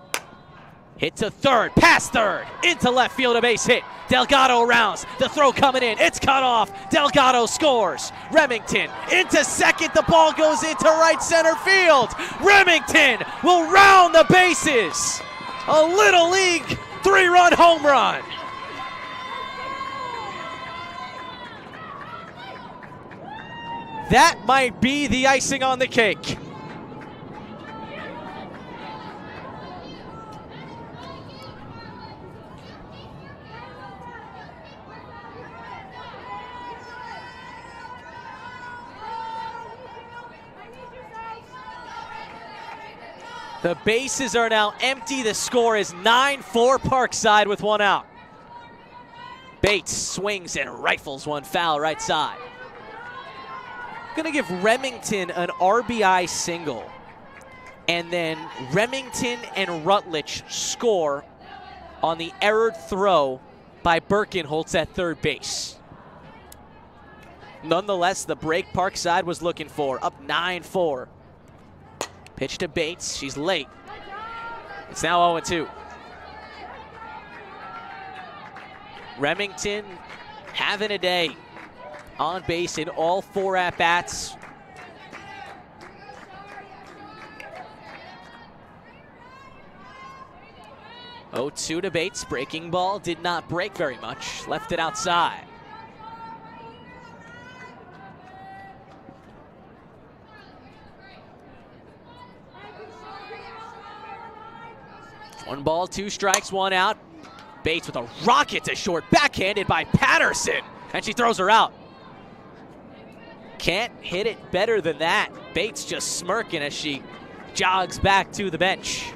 Hit to third, past third, into left field, a base hit. Delgado rounds, the throw coming in, it's cut off. Delgado scores. Remington into second, the ball goes into right center field. Remington will round the bases. A Little League 3-run home run. That might be the icing on the cake. The bases are now empty. The score is 9-4 Parkside with 1 out. Bates swings and rifles one foul right side. Gonna give Remington an RBI single, and then Remington and Rutledge score on the errored throw by Birkenholtz at third base. Nonetheless, the break Parkside was looking for, up 9-4. Pitch to Bates, she's late. It's now 0-2. Remington having a day. On base in all 4 at-bats. Oh, 2 to Bates. Breaking ball did not break very much. Left it outside. One ball, 2 strikes, 1 out. Bates with a rocket to short, backhanded by Patterson, and she throws her out. Can't hit it better than that. Bates just smirking as she jogs back to the bench.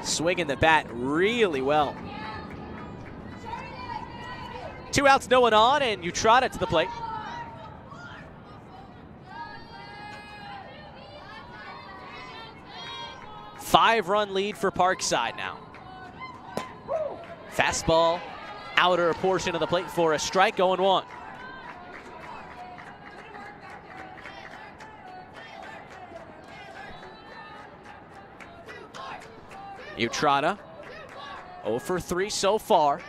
Swinging the bat really well. 2 outs, no one on, and Utrata to the plate. Five-run lead for Parkside now. Fastball, outer portion of the plate for a strike, 0-1. Utrata, 0 for 3 so far.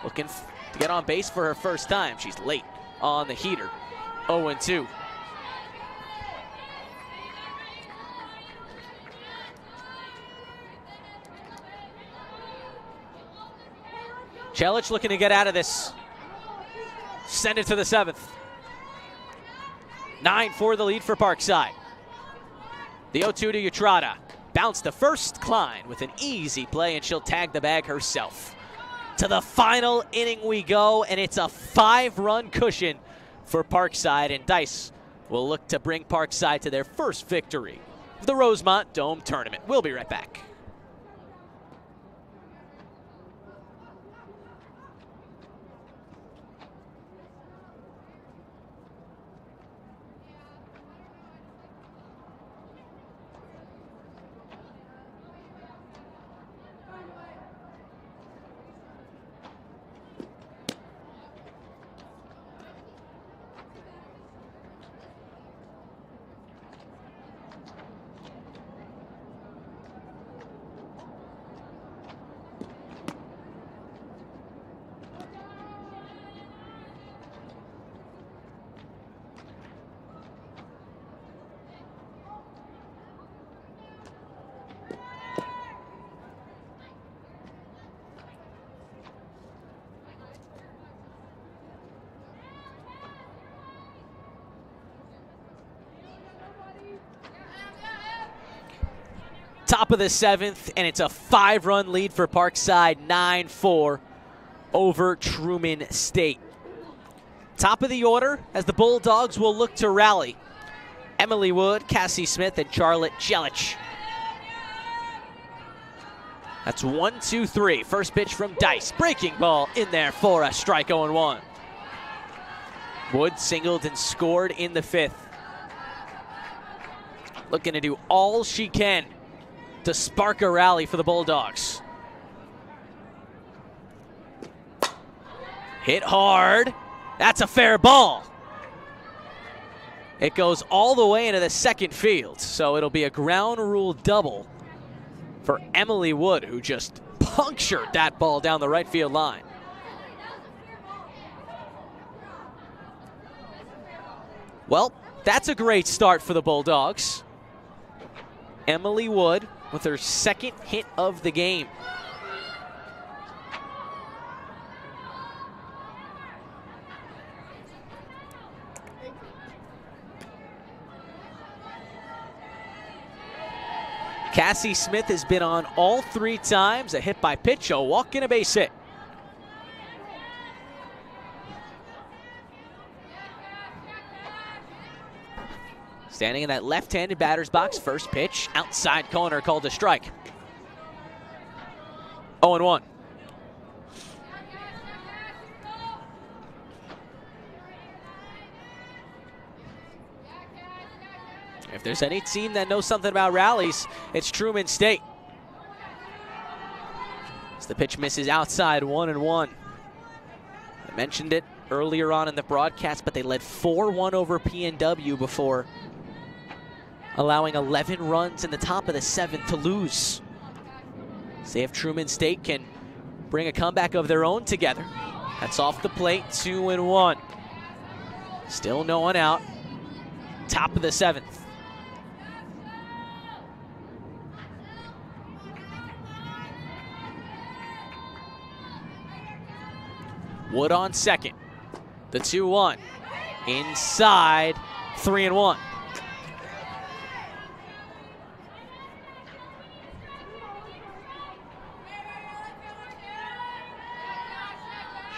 Looking to get on base for her first time. She's late on the heater, 0-2. Chelich looking to get out of this. Send it to the 7th. 9-4 the lead for Parkside. The 0-2 to Utrata. Bounce to first, Klein with an easy play, and she'll tag the bag herself. To the final inning we go, and it's a 5-run cushion for Parkside, and Dice will look to bring Parkside to their first victory of the Rosemont Dome Tournament. We'll be right back. Top of the 7th, and it's a 5-run lead for Parkside, 9-4 over Truman State. Top of the order as the Bulldogs will look to rally. Emily Wood, Cassie Smith, and Charlotte Chelich. That's 1-2-3. First pitch from Dice. Breaking ball in there for a strike, 0-1. Wood singled and scored in the 5th. Looking to do all she can to spark a rally for the Bulldogs. Hit hard. That's a fair ball. It goes all the way into the second field, so it'll be a ground rule double for Emily Wood, who just punctured that ball down the right field line. Well, that's a great start for the Bulldogs. Emily Wood with her second hit of the game. Cassie Smith has been on all 3 times, a hit by pitch, a walk, and a base hit. Standing in that left-handed batter's box, first pitch, outside corner, called a strike. 0-1. If there's any team that knows something about rallies, it's Truman State. As the pitch misses outside, 1-1. I mentioned it earlier on in the broadcast, but they led 4-1 over PNW before allowing 11 runs in the top of the 7th to lose. See if Truman State can bring a comeback of their own together. That's off the plate, 2-1. Still no one out. Top of the 7th. Wood on second. The 2-1. Inside, 3-1.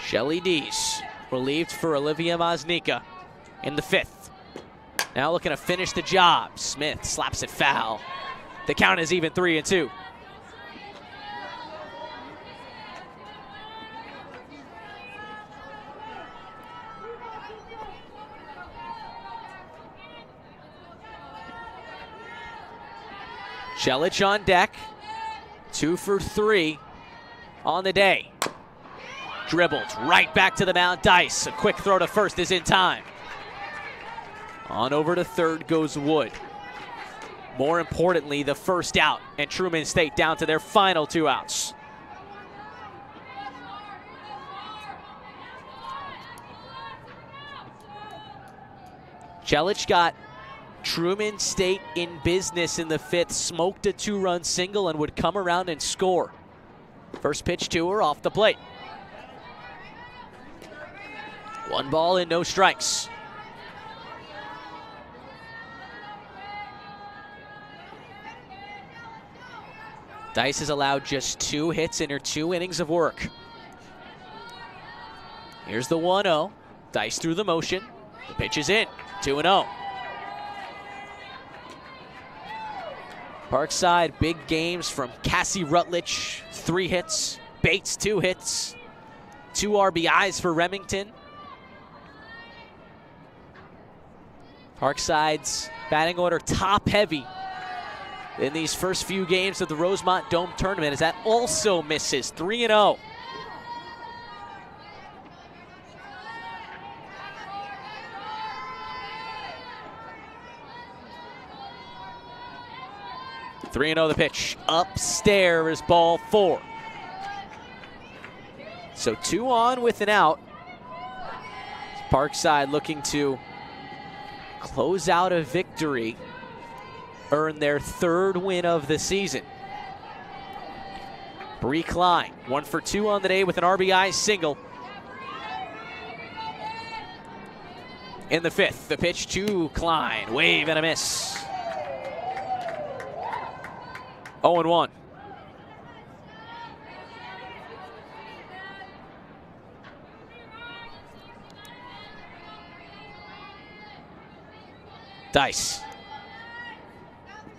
Shelly Dees relieved for Olivia Maznica in the 5th. Now looking to finish the job. Smith slaps it foul. The count is even 3-2. Chelich on deck. 2 for 3 on the day. Dribbled right back to the mound. Dice. A quick throw to first is in time. On over to third goes Wood. More importantly, the first out, and Truman State down to their final 2 outs. Chelich got Truman State in business in the 5th, smoked a 2-run single and would come around and score. First pitch to her off the plate. 1 ball and no strikes. Dice has allowed just 2 hits in her 2 innings of work. Here's the 1-0. Dice through the motion. The pitch is in. 2-0. Parkside, big games from Cassie Rutledge. 3 hits. Bates, 2 hits. 2 RBIs for Remington. Parkside's batting order top heavy in these first few games of the Rosemont Dome tournament, as that also misses. 3-0. The pitch. Upstairs, ball 4. So 2 on with an out. Parkside looking to close out a victory, earn their 3rd win of the season. Bree Klein, 1 for 2 on the day with an RBI single. In the 5th, the pitch to Klein, wave and a miss. 0-1. Dice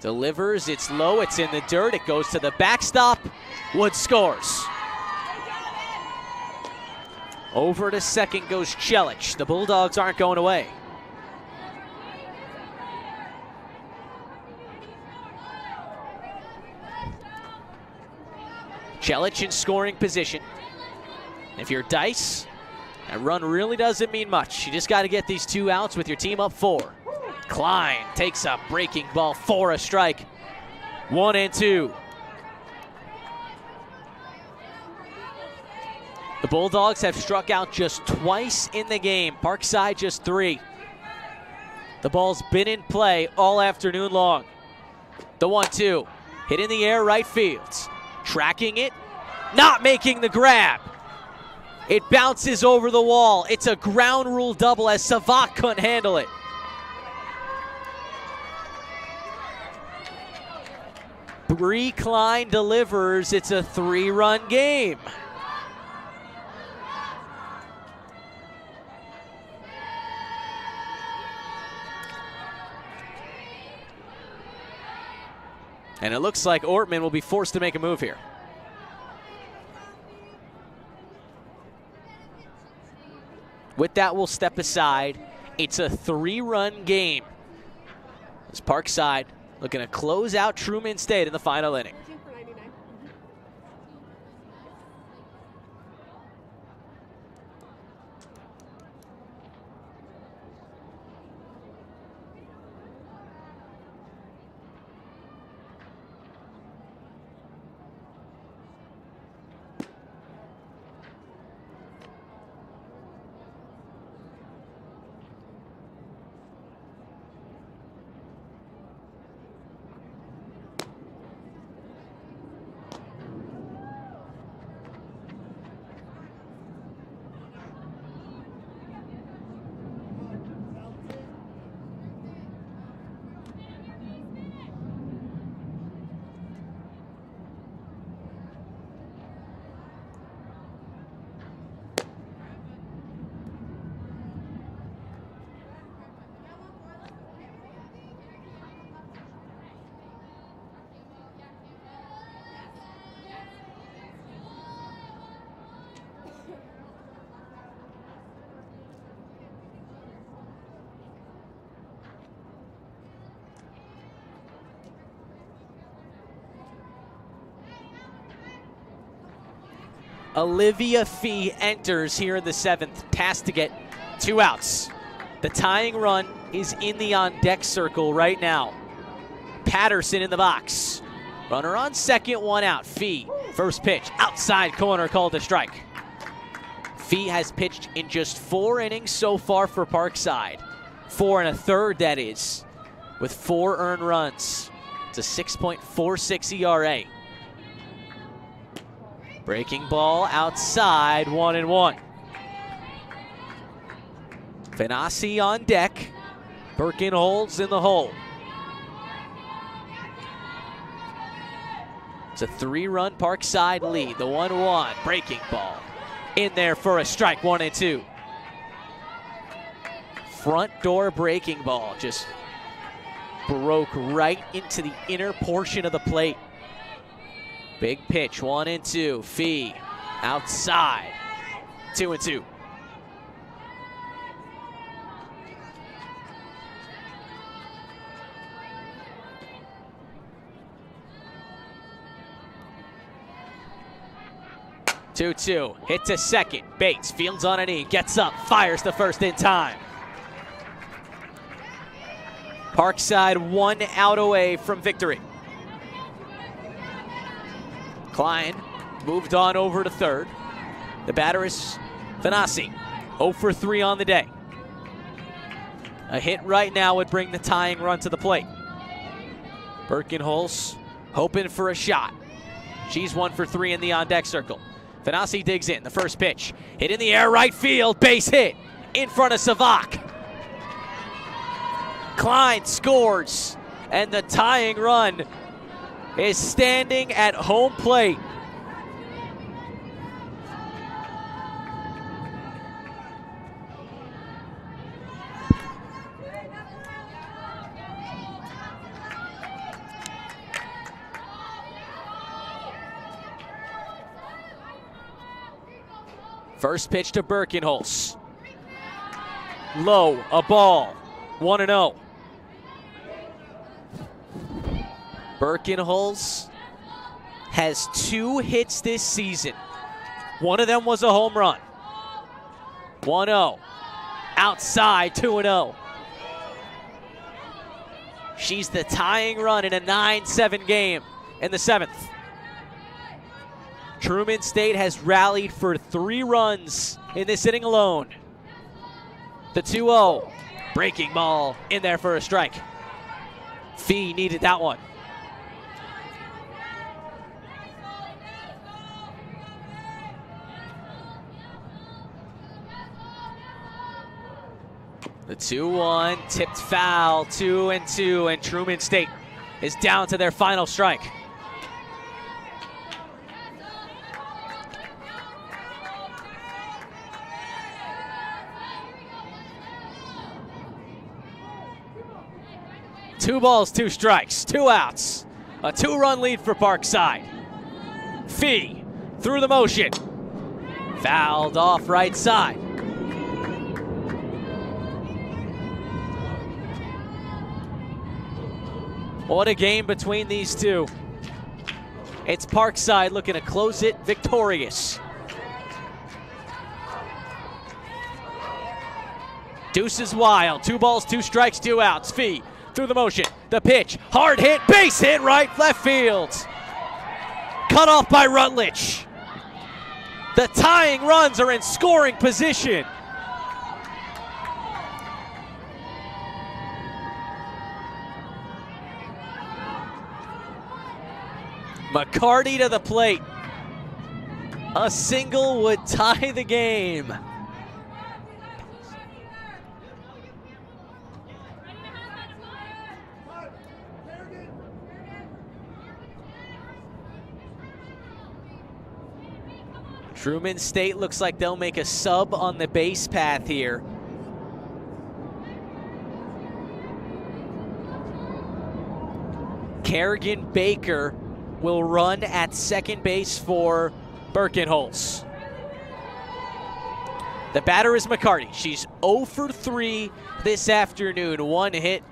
delivers, it's low, it's in the dirt, it goes to the backstop. Wood scores. Over to second goes Chelich. The Bulldogs aren't going away. Chelich in scoring position. If you're Dice, that run really doesn't mean much. You just got to get these 2 outs with your team up 4. Klein takes a breaking ball for a strike. 1-2. The Bulldogs have struck out just twice in the game. Parkside just 3. The ball's been in play all afternoon long. The 1-2. Hit in the air, right field. Tracking it, not making the grab. It bounces over the wall. It's a ground rule double as Savat couldn't handle it. Bree Klein delivers. It's a 3-run game. And it looks like Ortman will be forced to make a move here. With that, we'll step aside. It's a 3-run game. As Parkside looking to close out Truman State in the final inning. Olivia Fee enters here in the 7th, tasked to get 2 outs. The tying run is in the on-deck circle right now. Patterson in the box. Runner on second, 1 out. Fee, first pitch, outside corner, called a strike. Fee has pitched in just 4 innings so far for Parkside. 4 1/3, that is, with 4 earned runs. It's a 6.46 ERA. Breaking ball outside, 1-1. Venasi on deck. Birkenholz in the hole. It's a 3-run Parkside lead. The 1-1 breaking ball in there for a strike, 1-2. Front door breaking ball just broke right into the inner portion of the plate. Big pitch, 1-2. Fee outside, 2-2. Two-two, hit to second. Bates fields on a knee, gets up, fires the first in time. Parkside 1 out away from victory. Klein moved on over to third. The batter is Venasi, 0 for 3 on the day. A hit right now would bring the tying run to the plate. Birkenholz hoping for a shot. She's 1 for 3 in the on-deck circle. Venasi digs in, the first pitch. Hit in the air, right field, base hit. In front of Savak. Klein scores, and the tying run is standing at home plate. First pitch to Birkenholz. Low, a ball, 1-0. Birkenholz has 2 hits this season. One of them was a home run. 1-0. Outside, 2-0. She's the tying run in a 9-7 game in the 7th. Truman State has rallied for 3 runs in this inning alone. The 2-0. Breaking ball in there for a strike. Fee needed that one. The 2-1 tipped foul, 2-2, and Truman State is down to their final strike. Two balls, 2 strikes, 2 outs. A 2-run lead for Parkside. Fee through the motion. Fouled off right side. What a game between these two. It's Parkside looking to close it victorious. Deuce is wild. 2 balls, 2 strikes, 2 outs. Fee through the motion. The pitch. Hard hit. Base hit right left field. Cut off by Rutledge. The tying runs are in scoring position. McCarty to the plate. A single would tie the game. Truman State looks like they'll make a sub on the base path here. Kerrigan Baker will run at second base for Birkenholz. The batter is McCarty. She's 0 for 3 this afternoon. 1 hit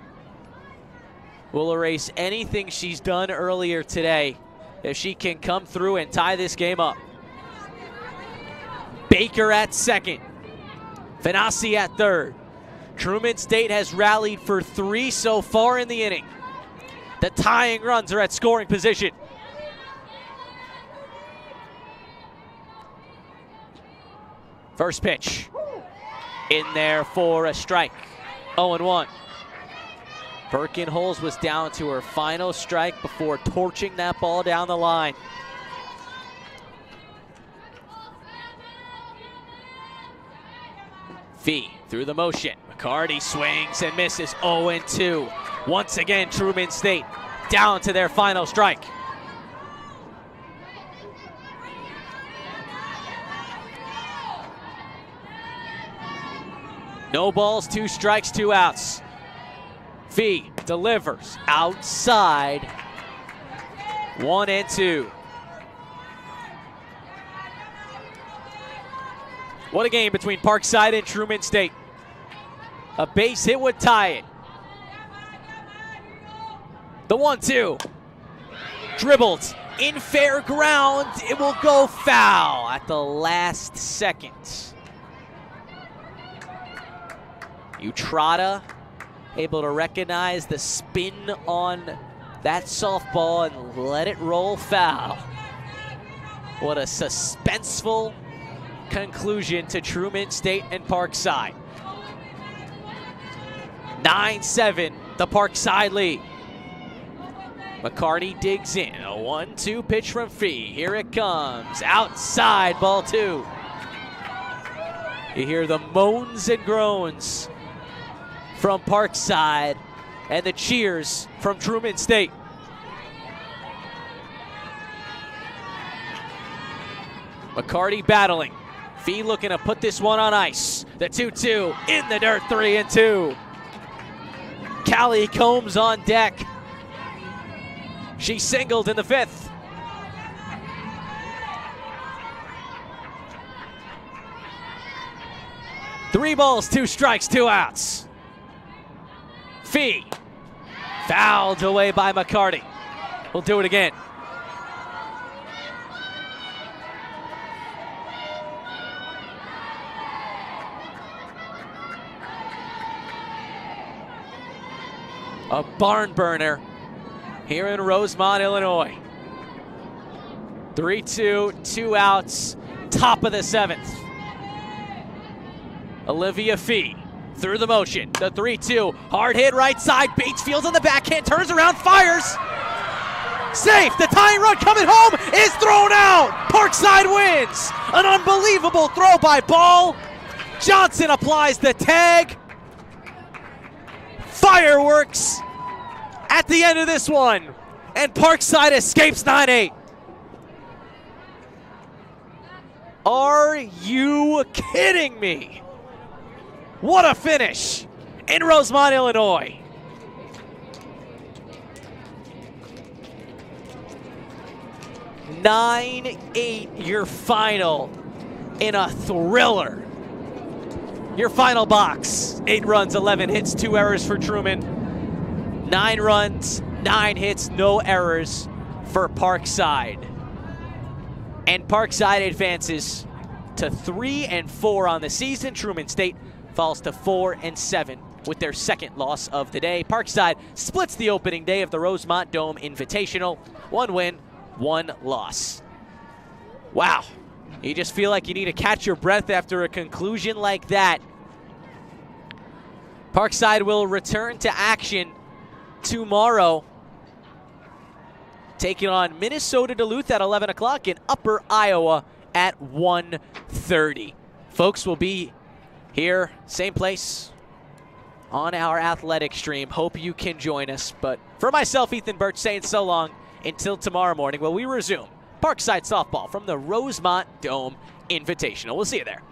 will erase anything she's done earlier today if she can come through and tie this game up. Baker at second. Fanasi at third. Truman State has rallied for 3 so far in the inning. The tying runs are at scoring position. First pitch. In there for a strike. 0-1. Birkenholz was down to her final strike before torching that ball down the line. Fee through the motion. McCarty swings and misses. 0-2. Once again, Truman State down to their final strike. No balls, 2 strikes, 2 outs. Fee delivers outside. 1-2. What a game between Parkside and Truman State. A base hit would tie it. The 1-2. Dribbled in fair ground. It will go foul at the last second. Utrata able to recognize the spin on that softball and let it roll foul. What a suspenseful conclusion to Truman State and Parkside. 9-7, the Parkside lead. McCarty digs in. A 1-2 pitch from Fee. Here it comes. Outside, ball 2. You hear the moans and groans from Parkside and the cheers from Truman State. McCarty battling. Fee looking to put this one on ice. The 2-2 in the dirt, 3-2. Callie Combs on deck. She singled in the 5th. Three balls, 2 strikes, 2 outs. Fee fouled away by McCarty. We'll do it again. A barn burner here in Rosemont, Illinois. 3-2, 2 outs, top of the 7th. Olivia Fee through the motion. The 3-2, hard hit right side. Bates fields on the backhand, turns around, fires. Safe, the tying run coming home is thrown out. Parkside wins. An unbelievable throw by Ball. Johnson applies the tag. Fireworks at the end of this one, and Parkside escapes 9-8. Are you kidding me? What a finish in Rosemont, Illinois. (9-8) your final in a thriller. Your final box: 8 runs, 11 hits, 2 errors for Truman. 9 runs, 9 hits, no errors for Parkside. And Parkside advances to 3-4 on the season. Truman State falls to 4-7 with their second loss of the day. Parkside splits the opening day of the Rosemont Dome Invitational. 1 win, 1 loss. Wow. You just feel like you need to catch your breath after a conclusion like that. Parkside will return to action tomorrow, taking on Minnesota Duluth at 11 o'clock in Upper Iowa at 1:30. Folks, will be here, same place, on our athletic stream. Hope you can join us. But for myself, Ethan Birch, saying so long until tomorrow morning, when we resume Parkside softball from the Rosemont Dome Invitational. We'll see you there.